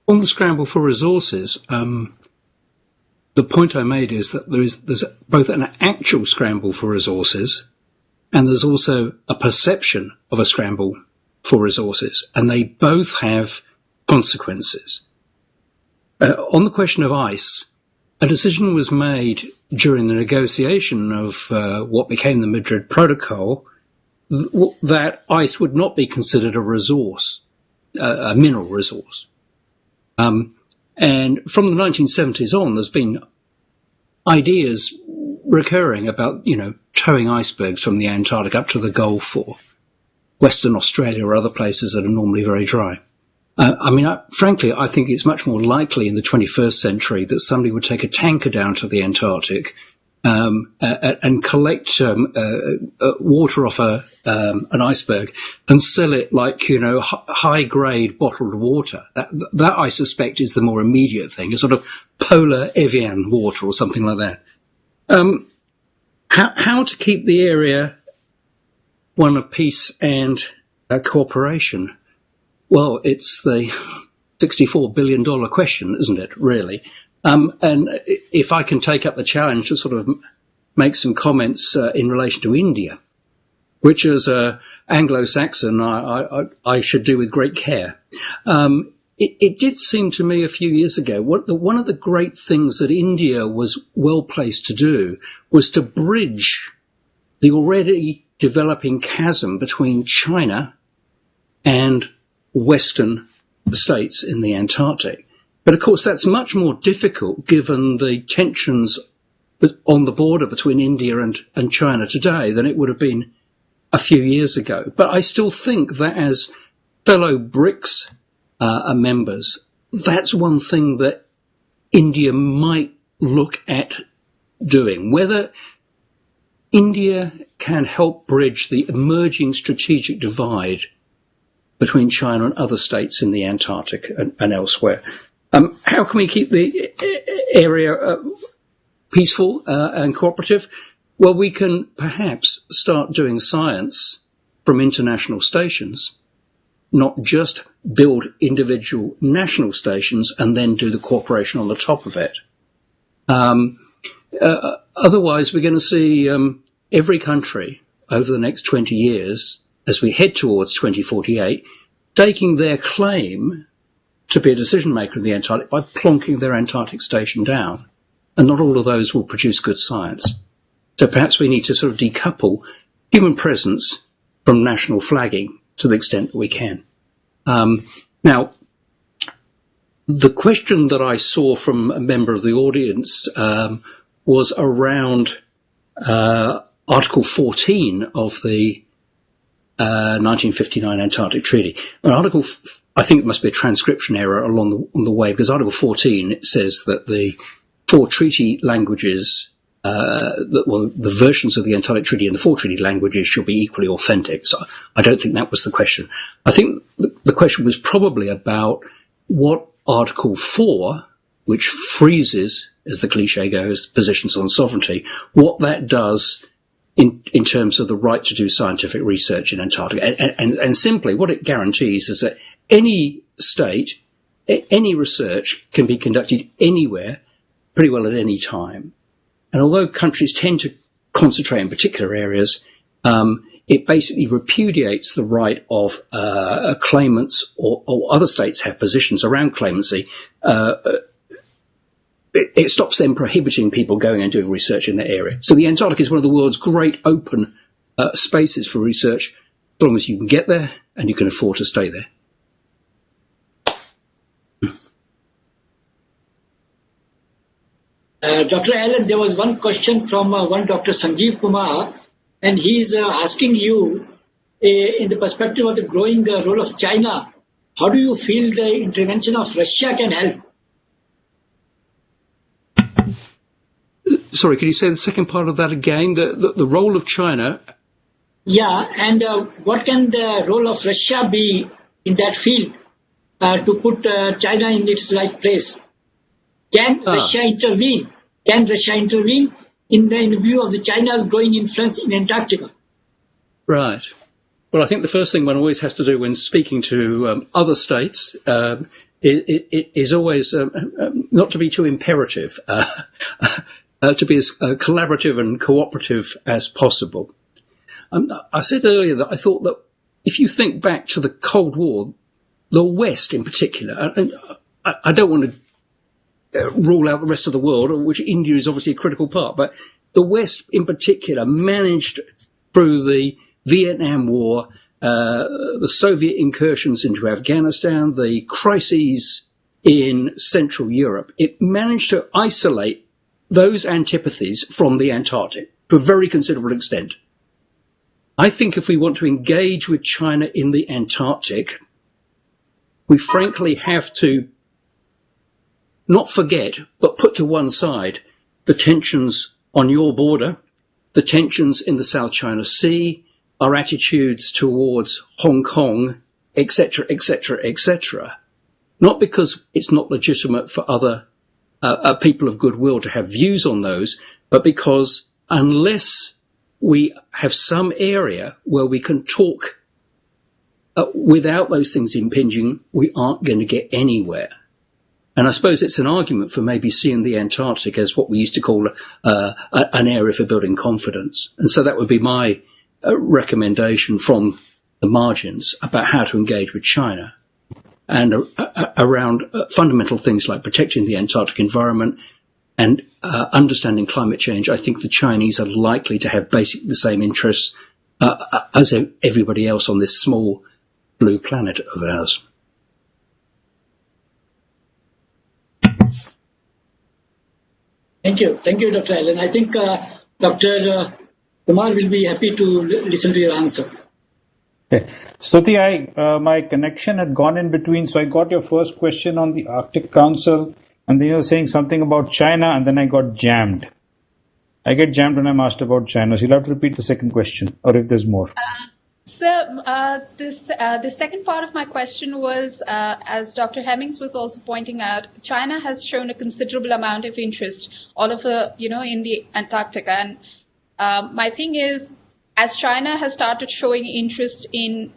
S13: On the scramble for resources, the point I made is that there's both an actual scramble for resources and there's also a perception of a scramble for resources, and they both have consequences. On the question of ice, a decision was made during the negotiation of what became the Madrid Protocol that ice would not be considered a resource, a mineral resource. And from the 1970s on, there's been ideas recurring about, towing icebergs from the Antarctic up to the Gulf or Western Australia or other places that are normally very dry. Frankly, I think it's much more likely in the 21st century that somebody would take a tanker down to the Antarctic and collect water off an iceberg and sell it like, high-grade bottled water. That, I suspect, is the more immediate thing, a sort of polar Evian water or something like that. How to keep the area one of peace and cooperation? Well, it's the $64 billion question, isn't it, really? And if I can take up the challenge to sort of make some comments in relation to India, which as an Anglo-Saxon I should do with great care. It did seem to me a few years ago, one of the great things that India was well placed to do was to bridge the already developing chasm between China and Western states in the Antarctic. But of course that's much more difficult given the tensions on the border between India and China today than it would have been a few years ago. But I still think that as fellow BRICS members, that's one thing that India might look at doing. Whether India can help bridge the emerging strategic divide between China and other states in the Antarctic and elsewhere. How can we keep the area peaceful and cooperative? Well, we can perhaps start doing science from international stations, not just build individual national stations and then do the cooperation on the top of it. Otherwise, we're going to see every country over the next 20 years, as we head towards 2048, taking their claim to be a decision maker in the Antarctic by plonking their Antarctic station down. And not all of those will produce good science. So perhaps we need to sort of decouple human presence from national flagging to the extent that we can. Now, the question that I saw from a member of the audience was around Article 14 of the 1959 Antarctic Treaty. I think it must be a transcription error on the way, because Article 14 says that the four treaty languages, the versions of the Antarctic Treaty in the four treaty languages should be equally authentic. So I don't think that was the question. I think the question was probably about what Article 4, which freezes, as the cliche goes, positions on sovereignty, what that does in terms of the right to do scientific research in Antarctica. And simply what it guarantees is that any state, any research can be conducted anywhere, pretty well at any time. And although countries tend to concentrate in particular areas, it basically repudiates the right of claimants or other states have positions around claimancy. It stops them prohibiting people going and doing research in that area. So the Antarctic is one of the world's great open spaces for research, as long as you can get there and you can afford to stay there.
S11: Dr. Allen, there was one question from one Dr. Sanjeev Kumar, and he's asking you, in the perspective of the growing role of China, how do you feel the intervention of Russia can help?
S13: Sorry, could you say the second part of that again? The role of China?
S11: Yeah, and what can the role of Russia be in that field to put China in its right place? Can Russia intervene? Can Russia intervene in view of the China's growing influence in Antarctica?
S13: Right. Well, I think the first thing one always has to do when speaking to other states is always not to be too imperative, to be as collaborative and cooperative as possible. I said earlier that I thought that if you think back to the Cold War, the West in particular, and I don't want to rule out the rest of the world, of which India is obviously a critical part, but the West in particular managed through the Vietnam War, the Soviet incursions into Afghanistan, the crises in Central Europe, it managed to isolate those antipathies from the Antarctic to a very considerable extent. I think if we want to engage with China in the Antarctic, we frankly have to not forget, but put to one side, the tensions on your border, the tensions in the South China Sea, our attitudes towards Hong Kong, etc., etc., etc. Not because it's not legitimate for other people of goodwill to have views on those, but because unless we have some area where we can talk without those things impinging, we aren't going to get anywhere. And I suppose it's an argument for maybe seeing the Antarctic as what we used to call an area for building confidence. And so that would be my recommendation from the margins about how to engage with China and around fundamental things like protecting the Antarctic environment and understanding climate change. I think the Chinese are likely to have basically the same interests as everybody else on this small blue planet of ours.
S11: Thank you, Dr. Allen. I think Dr. Kumar will be happy to listen to your answer.
S14: Okay. Stuti, my connection had gone in between, so I got your first question on the Arctic Council, and then you were saying something about China, and then I got jammed. I get jammed when I'm asked about China, so you'll have to repeat the second question, or if there's more.
S10: The second part of my question was, as Dr. Hemmings was also pointing out, China has shown a considerable amount of interest all over, in the Antarctica. And my thing is, as China has started showing interest in,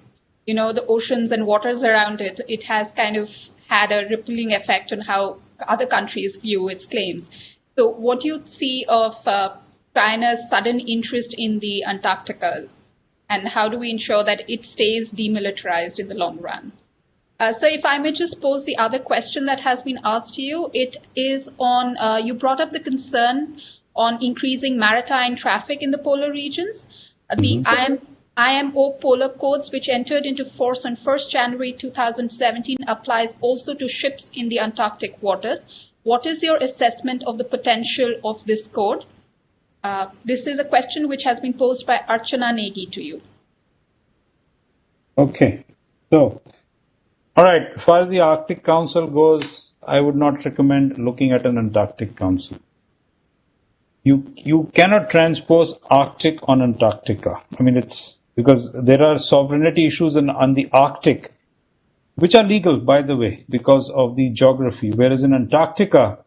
S10: the oceans and waters around it, it has kind of had a rippling effect on how other countries view its claims. So what do you see of China's sudden interest in the Antarctica? And how do we ensure that it stays demilitarized in the long run? So if I may just pose the other question that has been asked to you, it is on, you brought up the concern on increasing maritime traffic in the polar regions. The IMO polar codes, which entered into force on 1st January 2017, applies also to ships in the Antarctic waters. What is your assessment of the potential of this code? This is a question which has been posed by Archana Negi to you.
S14: Okay. So, all right. As far as the Arctic Council goes, I would not recommend looking at an Antarctic Council. You cannot transpose Arctic on Antarctica. I mean, it's because there are sovereignty issues on the Arctic, which are legal, by the way, because of the geography. Whereas in Antarctica,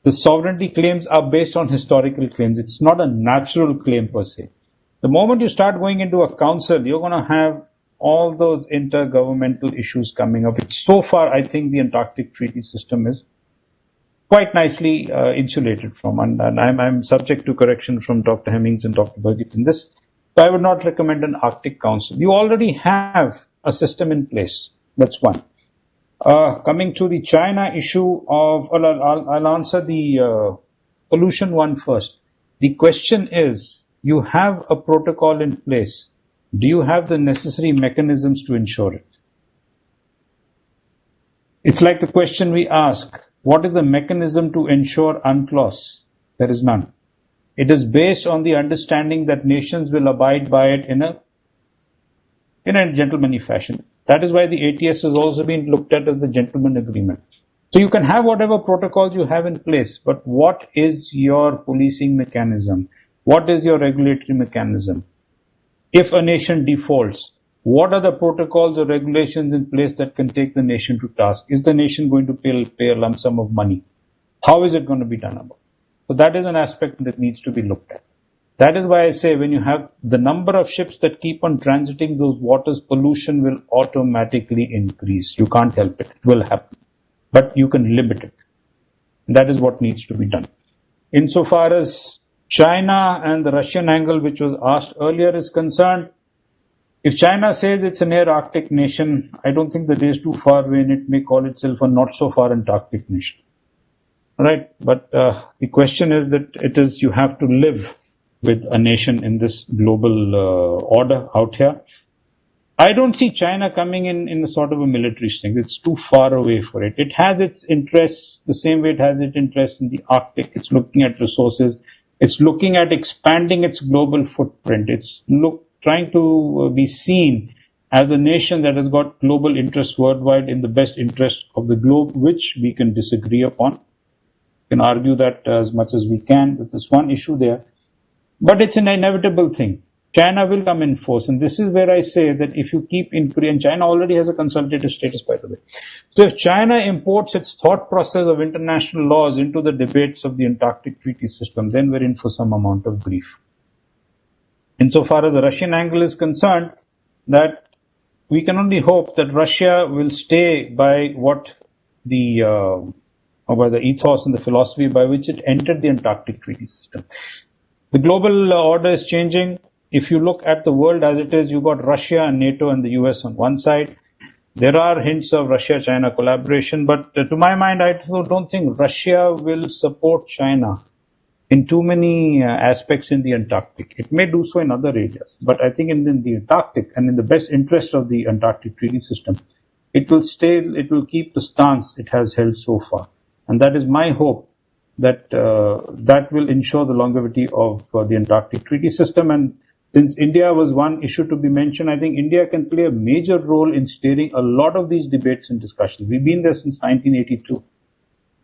S14: the sovereignty claims are based on historical claims. It's not a natural claim per se. The moment you start going into a council, you're going to have all those intergovernmental issues coming up. So far, I think the Antarctic Treaty System is quite nicely insulated from, and I'm subject to correction from Dr. Hemmings and Dr. Birgit in this. So I would not recommend an Arctic Council. You already have a system in place. That's one. Coming to the China issue of, well, I'll answer the pollution one first. The question is, you have a protocol in place. Do you have the necessary mechanisms to ensure it? It's like the question we ask, what is the mechanism to ensure UNCLOS? There is none. It is based on the understanding that nations will abide by it in a gentlemanly fashion. That is why the ATS has also been looked at as the gentleman agreement. So you can have whatever protocols you have in place, but what is your policing mechanism? What is your regulatory mechanism? If a nation defaults, what are the protocols or regulations in place that can take the nation to task? Is the nation going to pay a lump sum of money? How is it going to be done about? So that is an aspect that needs to be looked at. That is why I say when you have the number of ships that keep on transiting those waters, pollution will automatically increase. You can't help it. It will happen. But you can limit it. That is what needs to be done. Insofar as China and the Russian angle, which was asked earlier, is concerned, if China says it's a near Arctic nation, I don't think the day is too far when it may call itself a not so far Antarctic nation. Right? But the question is that it is, you have to live with a nation in this global order out here. I don't see China coming in a sort of a military thing. It's too far away for it. It has its interests the same way it has its interests in the Arctic. It's looking at resources. It's looking at expanding its global footprint. It's trying to be seen as a nation that has got global interests worldwide in the best interest of the globe, which we can disagree upon. We can argue that as much as we can, but there's one issue there. But it's an inevitable thing. China will come in force. And this is where I say that if you keep and China already has a consultative status, by the way. So if China imports its thought process of international laws into the debates of the Antarctic Treaty System, then we're in for some amount of grief. Insofar as the Russian angle is concerned, that we can only hope that Russia will stay by what by the ethos and the philosophy by which it entered the Antarctic Treaty System. The global order is changing. If you look at the world as it is, you've got Russia and NATO and the US on one side. There are hints of Russia-China collaboration, but to my mind, I don't think Russia will support China in too many aspects in the Antarctic. It may do so in other areas, but I think in the Antarctic and in the best interest of the Antarctic Treaty System, it will keep the stance it has held so far. And that is my hope, that that will ensure the longevity of the Antarctic Treaty System. And since India was one issue to be mentioned, I think India can play a major role in steering a lot of these debates and discussions. We've been there since 1982.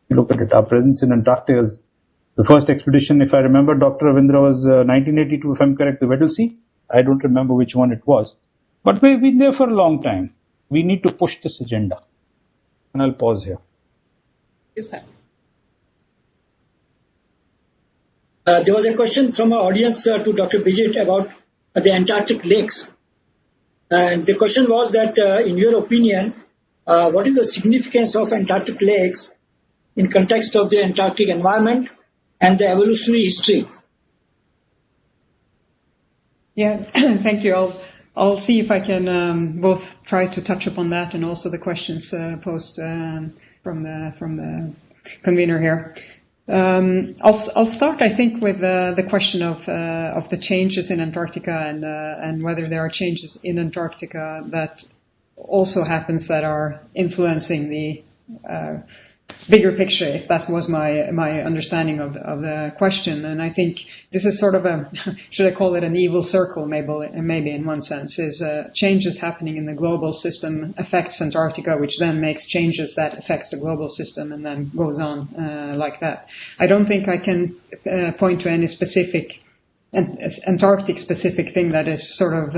S14: You look at it, our presence in Antarctica is the first expedition, if I remember, Dr. Ravindra, was 1982, if I'm correct, the Weddell Sea. I don't remember which one it was. But we've been there for a long time. We need to push this agenda. And I'll pause here.
S10: Yes, sir. There was a question from our audience to Dr. Birgit about the Antarctic lakes. And the question was that, in your opinion, what is the significance of Antarctic lakes in context of the Antarctic environment and the evolutionary history?
S12: Yeah, thank you. I'll see if I can both try to touch upon that and also the questions posed from the convener here. I'll start, I think, with the question of the changes in Antarctica and whether there are changes in Antarctica that also happens that are influencing the bigger picture, if that was my understanding of the question. And I think this is sort of should I call it an evil circle, maybe in one sense, is changes happening in the global system affects Antarctica, which then makes changes that affects the global system and then goes on like that. I don't think I can point to any specific Antarctic-specific thing that is sort of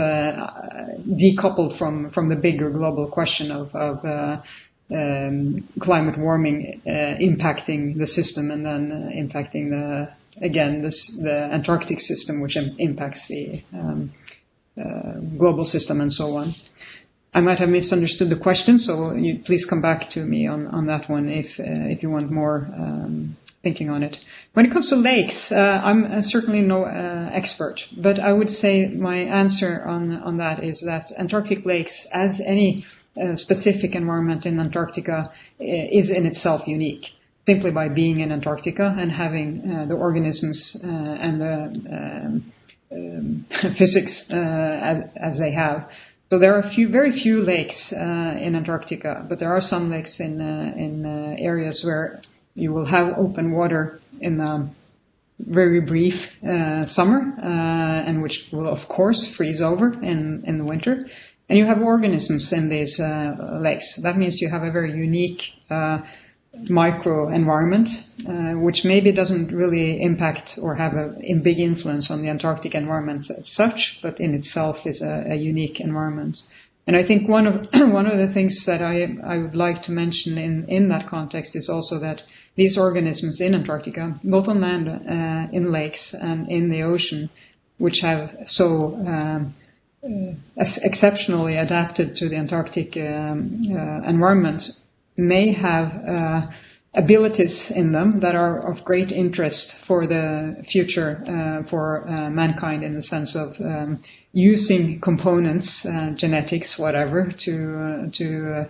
S12: decoupled from the bigger global question of climate warming impacting the system and then impacting the Antarctic system, which impacts the global system and so on. I might have misunderstood the question, so you please come back to me on that one if you want more thinking on it. When it comes to lakes, I'm certainly no expert, but I would say my answer on that is that Antarctic lakes, as any specific environment in Antarctica, is in itself unique, simply by being in Antarctica and having the organisms and the physics as they have. So there are very few lakes in Antarctica, but there are some lakes in areas where you will have open water in the very brief summer, and which will of course freeze over in the winter. And you have organisms in these lakes. That means you have a very unique microenvironment, which maybe doesn't really impact or have a big influence on the Antarctic environment as such, but in itself is a unique environment. And I think one of the things that I would like to mention in that context is also that these organisms in Antarctica, both on land, in lakes, and in the ocean, which have so exceptionally adapted to the Antarctic environment, may have abilities in them that are of great interest for the future for mankind, in the sense of using components, genetics, whatever, to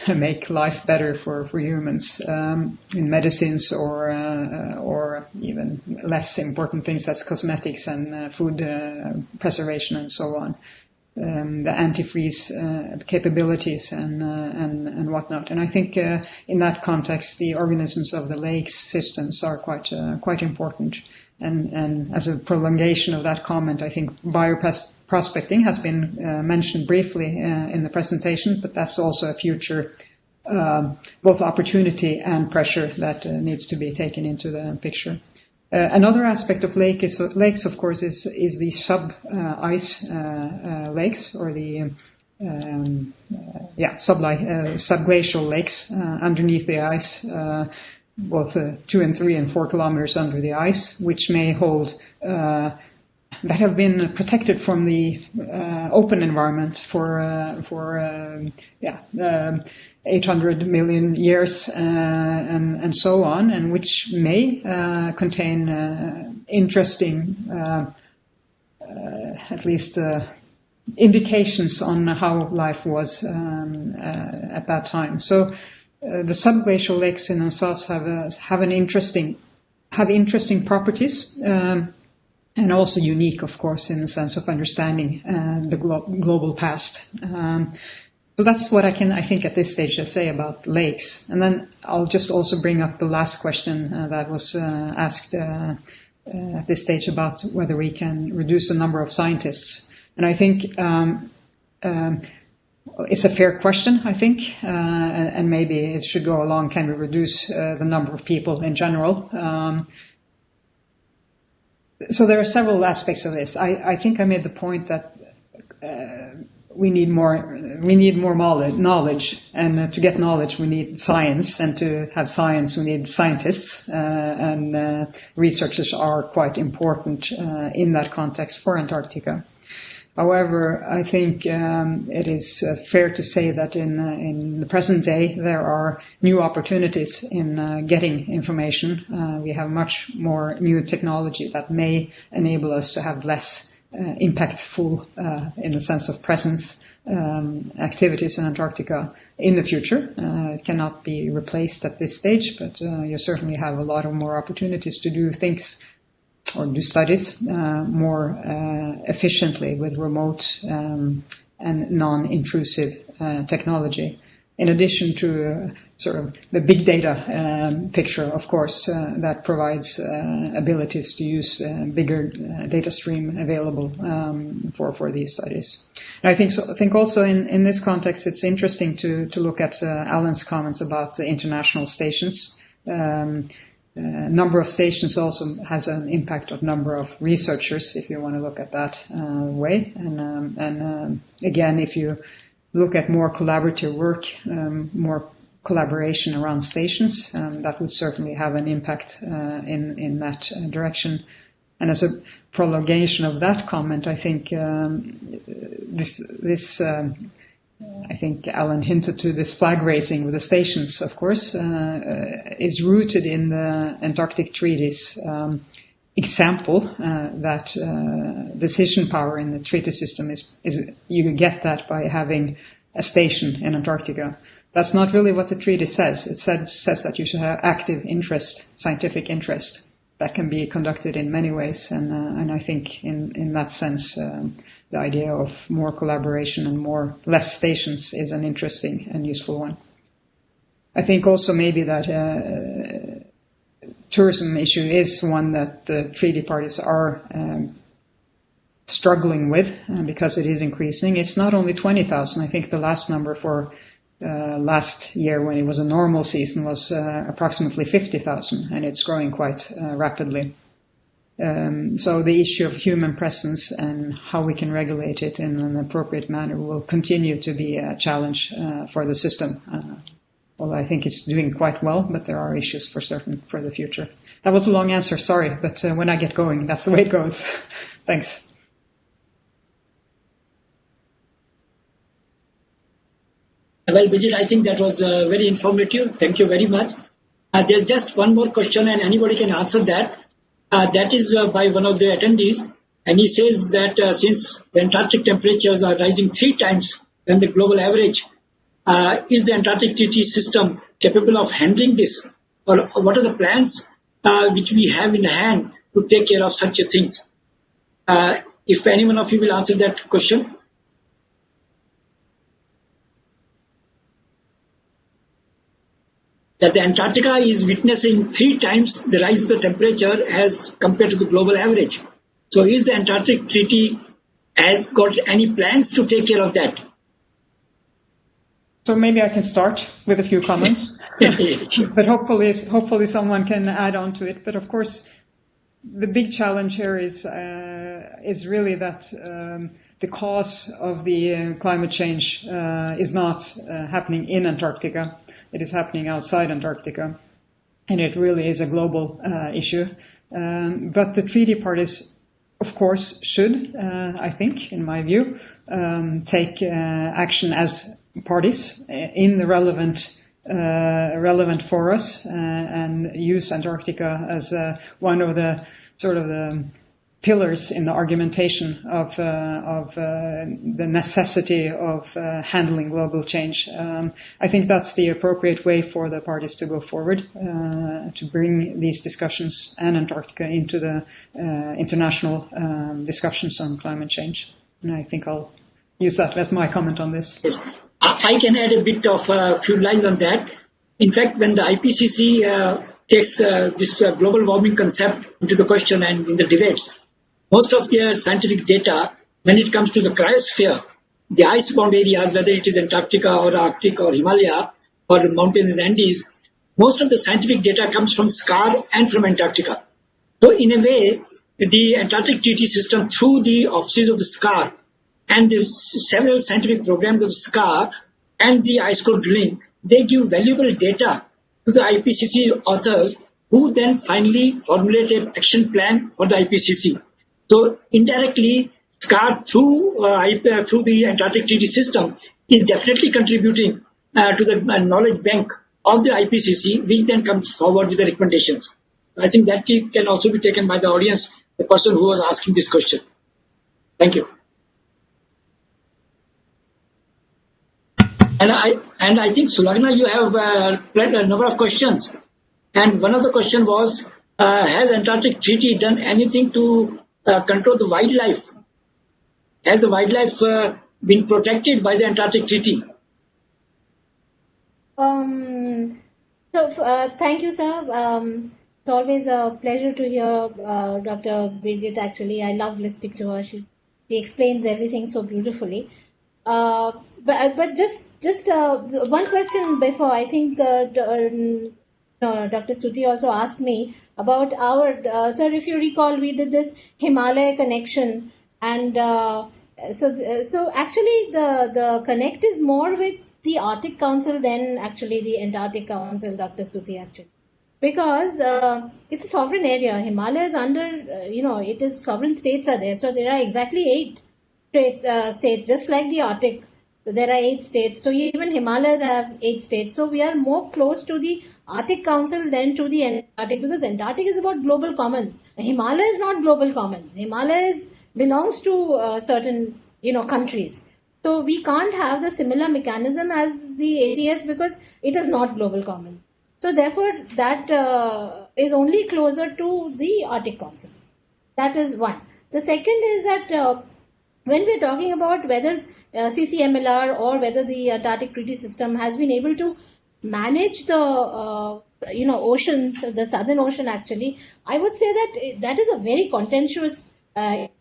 S12: make life better for humans in medicines or even less important things as cosmetics and food preservation and so on. The antifreeze capabilities and whatnot. And I think in that context, the organisms of the lakes systems are quite important. And as a prolongation of that comment, I think bioprospecting has been mentioned briefly in the presentation, but that's also a future both opportunity and pressure that needs to be taken into the picture. Another aspect of lakes, of course, is the sub-ice lakes, or the subglacial lakes underneath the ice, both 2 and 3 and 4 kilometers under the ice, which may hold that have been protected from the open environment for 800 million years and so on, and which may contain interesting, at least indications on how life was at that time. So the subglacial lakes in themselves have interesting properties. And also unique, of course, in the sense of understanding the global past. So that's what I think at this stage to say about lakes. And then I'll just also bring up the last question that was asked at this stage about whether we can reduce the number of scientists. And I think it's a fair question, I think, and maybe it should go along, can we reduce the number of people in general? So there are several aspects of this. I think I made the point that we need more knowledge, and to get knowledge we need science, and to have science we need scientists, and researchers are quite important in that context for Antarctica. However, I think it is fair to say that in the present day there are new opportunities in getting information. We have much more new technology that may enable us to have less impactful, in the sense of presence, activities in Antarctica in the future. It cannot be replaced at this stage, but you certainly have a lot of more opportunities to do things or do studies more efficiently with remote and non-intrusive technology. In addition to sort of the big data picture, of course, that provides abilities to use bigger data stream available for these studies. And I think also in this context, it's interesting to look at Alan's comments about the international stations. Number of stations also has an impact on number of researchers, if you want to look at that way. And again, if you look at more collaborative work, more collaboration around stations, that would certainly have an impact in that direction. And as a prolongation of that comment, I think I think Alan hinted to this flag raising with the stations, of course, is rooted in the Antarctic Treaty's example that decision power in the treaty system is you get that by having a station in Antarctica. That's not really what the treaty says. It says that you should have active interest, scientific interest, that can be conducted in many ways. And I think in that sense, the idea of more collaboration and less stations is an interesting and useful one. I think also maybe that tourism issue is one that the treaty parties are struggling with because it is increasing. It's not only 20,000. I think the last number for last year, when it was a normal season, was approximately 50,000, and it's growing quite rapidly. So the issue of human presence and how we can regulate it in an appropriate manner will continue to be a challenge for the system. Although I think it's doing quite well, but there are issues for certain for the future. That was a long answer, sorry, but when I get going, that's the way it goes. Thanks.
S11: Well, Birgit, I think that was very informative. Thank you very much. There's just one more question, and anybody can answer that. That is by one of the attendees, and he says that since the Antarctic temperatures are rising 3 times than the global average, is the Antarctic treaty system capable of handling this? Or what are the plans which we have in hand to take care of such things? If any one of you will answer that question. That the Antarctica is witnessing 3 times the rise of the temperature as compared to the global average. So is the Antarctic treaty has got any plans to take care of that?
S12: So maybe I can start with a few comments, but hopefully someone can add on to it. But of course, the big challenge here is really that the cause of the climate change is not happening in Antarctica. It is happening outside Antarctica, and it really is a global issue. But the treaty parties, of course, should, I think, in my view, take action as parties in the relevant forums and use Antarctica as one of the sort of the pillars in the argumentation of the necessity of handling global change. I think that's the appropriate way for the parties to go forward, to bring these discussions and Antarctica into the international discussions on climate change. And I think I'll use that as my comment on this.
S11: Yes. I can add a bit of a few lines on that. In fact, when the IPCC takes this global warming concept into the question and in the debates, most of their scientific data, when it comes to the cryosphere, the ice-bound areas, whether it is Antarctica or Arctic or Himalaya or the mountains in the Andes, most of the scientific data comes from SCAR and from Antarctica. So in a way, the Antarctic treaty system, through the offices of the SCAR and the several scientific programs of SCAR and the ice core drilling, they give valuable data to the IPCC authors, who then finally formulate an action plan for the IPCC. So indirectly, SCAR through the Antarctic treaty system is definitely contributing to the knowledge bank of the IPCC, which then comes forward with the recommendations. I think that can also be taken by the audience, the person who was asking this question. Thank you. And I think, Sulagana, you have a number of questions. And one of the questions was, has Antarctic treaty done anything to control the wildlife? Has the wildlife been protected by the Antarctic treaty?
S15: Thank you, sir. It's always a pleasure to hear Dr. Birgit. Actually, I love listening to her. She explains everything so beautifully. But just one question before. I think Dr. Stuti also asked me about our, sir, if you recall, we did this Himalaya connection, and so actually the connect is more with the Arctic Council than actually the Antarctic Council, Dr. Stuti, actually. Because it's a sovereign area. Himalaya is under, it is sovereign states are there. So there are exactly 8 states, just like the Arctic. So there are 8 states. So even Himalayas have 8 states. So we are more close to the Arctic Council than to the Antarctic, because Antarctic is about global commons. Himalaya is not global commons. Himalaya belongs to certain, countries. So we can't have the similar mechanism as the ATS because it is not global commons. So therefore, that is only closer to the Arctic Council. That is one. The second is that when we're talking about whether CCMLR or whether the Antarctic Treaty System has been able to manage the oceans, the Southern Ocean actually, I would say that that is a very contentious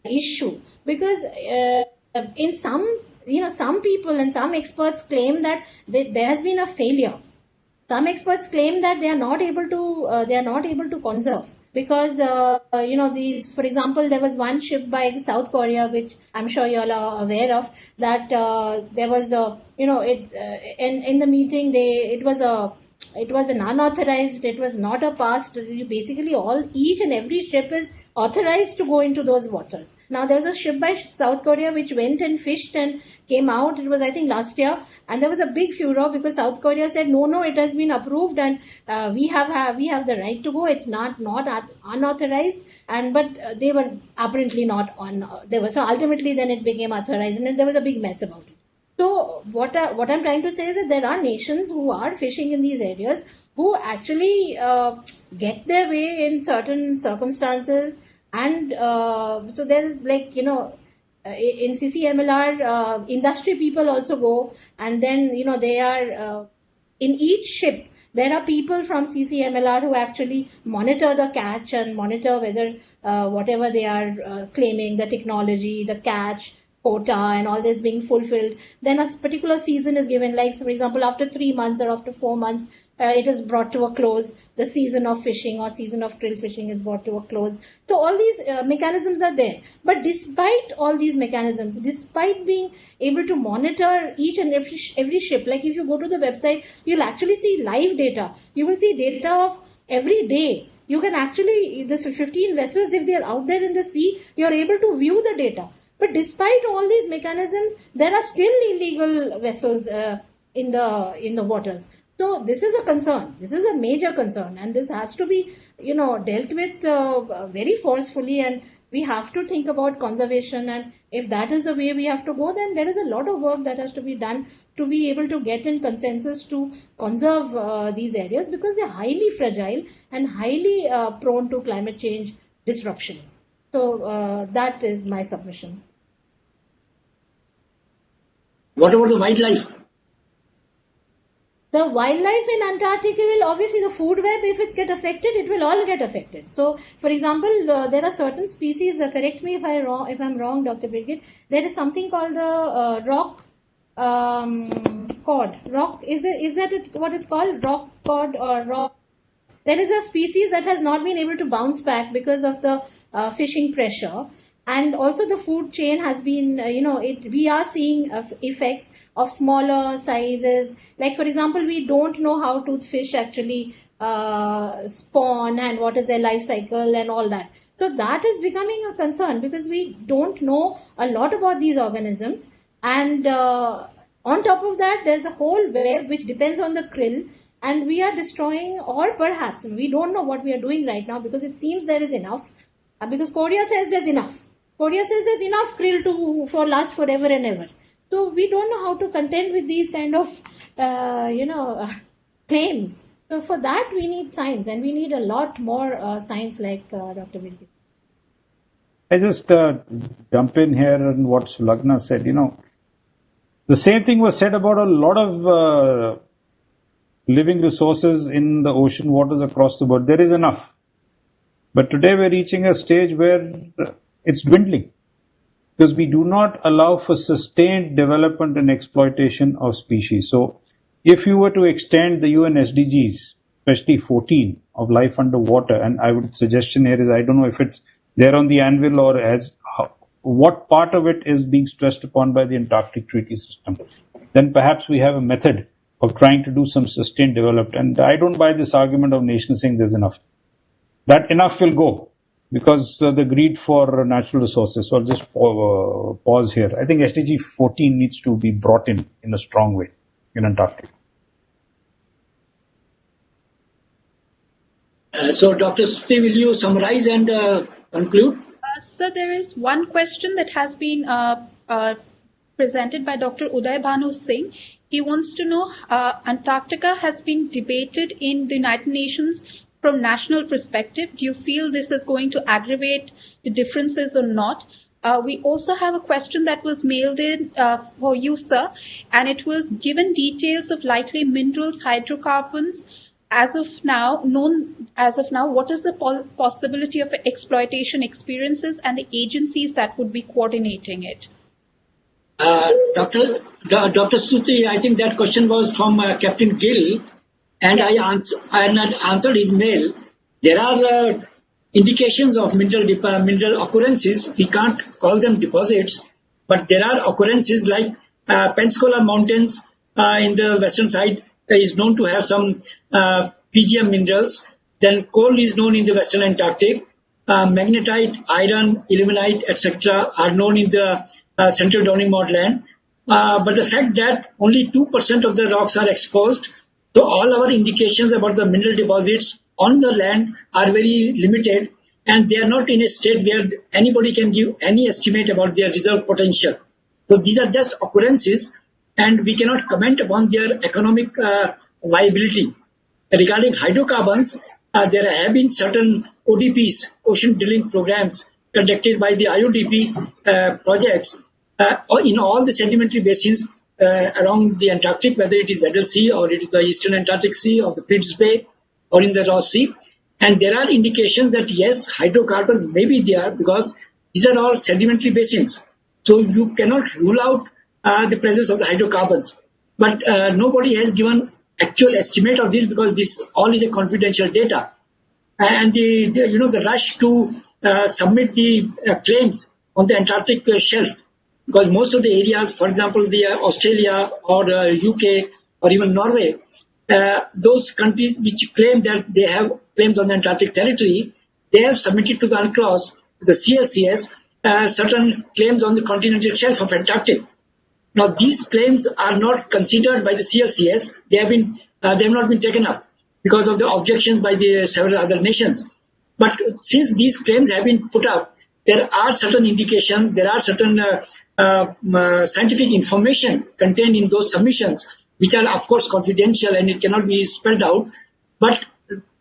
S15: issue, because in some people and some experts claim that there has been a failure. Some experts claim that they are not able to conserve. because these, for example, there was one ship by South Korea, which I'm sure you all are aware of, that there was in the meeting it was an unauthorized, it was not a past. Basically, each and every ship is authorized to go into those waters. Now, there was a ship by South Korea which went and fished and came out. It was, I think, last year, and there was a big furor because South Korea said, no, it has been approved and we have the right to go. It's not unauthorized, but they were apparently not on. So ultimately, then it became authorized, and then there was a big mess about it. So what I'm trying to say is that there are nations who are fishing in these areas who actually get their way in certain circumstances, and so there's in CCMLR, industry people also go, and then they are in each ship. There are people from CCMLR who actually monitor the catch and monitor whether whatever they are claiming, the technology, the catch, quota and all this being fulfilled. Then a particular season is given, like for example, after 3 months or after 4 months, it is brought to a close. The season of fishing or season of krill fishing is brought to a close. So all these mechanisms are there. But despite all these mechanisms, despite being able to monitor each and every ship, like if you go to the website, you'll actually see live data. You will see data of every day. You can actually, this 15 vessels, if they are out there in the sea, you are able to view the data. But despite all these mechanisms, there are still illegal vessels in the waters. So this is a concern. This is a major concern, and this has to be, dealt with very forcefully. And we have to think about conservation. And if that is the way we have to go, then there is a lot of work that has to be done to be able to get in consensus to conserve these areas, because they are highly fragile and highly prone to climate change disruptions. So that is my submission.
S11: What about the wildlife?
S15: The wildlife in Antarctica will obviously, the food web, if it's get affected, it will all get affected. So, for example, there are certain species, correct me if I'm wrong, Dr. Birgit, there is something called the rock cod. Rock, is that what it's called? Rock cod or rock? There is a species that has not been able to bounce back because of the fishing pressure. And also the food chain has been, we are seeing effects of smaller sizes. Like, for example, we don't know how toothfish actually spawn and what is their life cycle and all that. So that is becoming a concern because we don't know a lot about these organisms. And on top of that, there's a whole web which depends on the krill. And we are destroying, or perhaps we don't know what we are doing right now, because it seems there is enough. Because Korea says there's enough. Korea says there's enough krill for last forever and ever. So we don't know how to contend with these kind of, claims. So for that we need science, and we need a lot more science, like Dr. Birgit.
S14: I just jump in here on what Sulagana said. The same thing was said about a lot of living resources in the ocean waters across the world. There is enough. But today we're reaching a stage where it's dwindling, because we do not allow for sustained development and exploitation of species. So if you were to extend the UN SDGs, especially 14 of life underwater, and I would suggestion here is, I don't know if it's there on the anvil or what part of it is being stressed upon by the Antarctic Treaty System, then perhaps we have a method of trying to do some sustained development. And I don't buy this argument of nations saying there's enough. That enough will go because the greed for natural resources. So I'll just pause here. I think SDG 14 needs to be brought in a strong way in Antarctica.
S11: So Dr. Stuti, will you summarize and conclude?
S10: So there is one question that has been presented by Dr. Uday Bhanu Singh. He wants to know, Antarctica has been debated in the United Nations from national perspective. Do you feel this is going to aggravate the differences or not? We also have a question that was mailed in for you, sir, and it was given details of likely minerals, hydrocarbons. As of now, what is the possibility of exploitation experiences and the agencies that would be coordinating it?
S11: Dr. Stuti, I think that question was from Captain Gill, and yes. I answered his mail. There are indications of mineral occurrences. We can't call them deposits, but there are occurrences like Pensacola Mountains in the western side is known to have some PGM minerals. Then coal is known in the western Antarctic. Magnetite, iron, ilmenite, etc. are known in the central Downing Maudland. But the fact that only 2% of the rocks are exposed, so all our indications about the mineral deposits on the land are very limited, and they are not in a state where anybody can give any estimate about their reserve potential. So these are just occurrences, and we cannot comment upon their economic viability. Regarding hydrocarbons, there have been certain ODPs, ocean drilling programs, conducted by the IODP projects in all the sedimentary basins around the Antarctic, whether it is Weddell Sea or it is the Eastern Antarctic Sea or the Prince Bay or in the Ross Sea. And there are indications that yes, hydrocarbons may be there because these are all sedimentary basins. So you cannot rule out the presence of the hydrocarbons. But nobody has given actual estimate of this because this all is a confidential data. And the rush to submit the claims on the Antarctic shelf, because most of the areas, for example, the Australia or UK or even Norway, those countries which claim that they have claims on the Antarctic territory, they have submitted to the UNCLOS, the CLCS, certain claims on the continental shelf of Antarctic. Now, these claims are not considered by the CLCS. They have not been taken up because of the objections by the several other nations. But since these claims have been put up, there are certain indications, there are certain scientific information contained in those submissions, which are of course confidential and it cannot be spelled out. But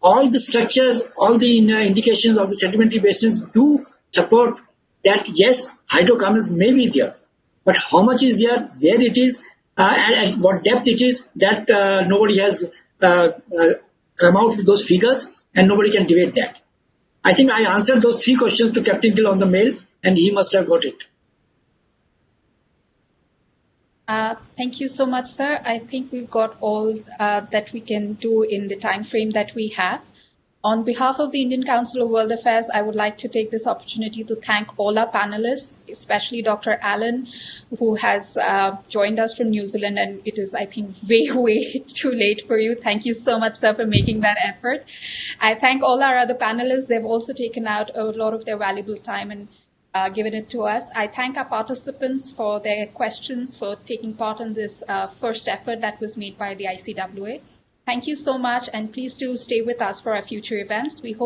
S11: all the structures, all the indications of the sedimentary basins do support that yes, hydrocarbons may be there. But how much is there, where it is, and at what depth it is, that nobody has come out with those figures and nobody can debate that. I think I answered those 3 questions to Captain Gill on the mail and he must have got it.
S10: Thank you so much, sir. I think we've got all that we can do in the time frame that we have. On behalf of the Indian Council of World Affairs, I would like to take this opportunity to thank all our panelists, especially Dr. Allen, who has joined us from New Zealand, and it is, I think, way too late for you. Thank you so much, sir, for making that effort. I thank all our other panelists. They've also taken out a lot of their valuable time and given it to us. I thank our participants for their questions, for taking part in this first effort that was made by the ICWA. Thank you so much, and please do stay with us for our future events. We hope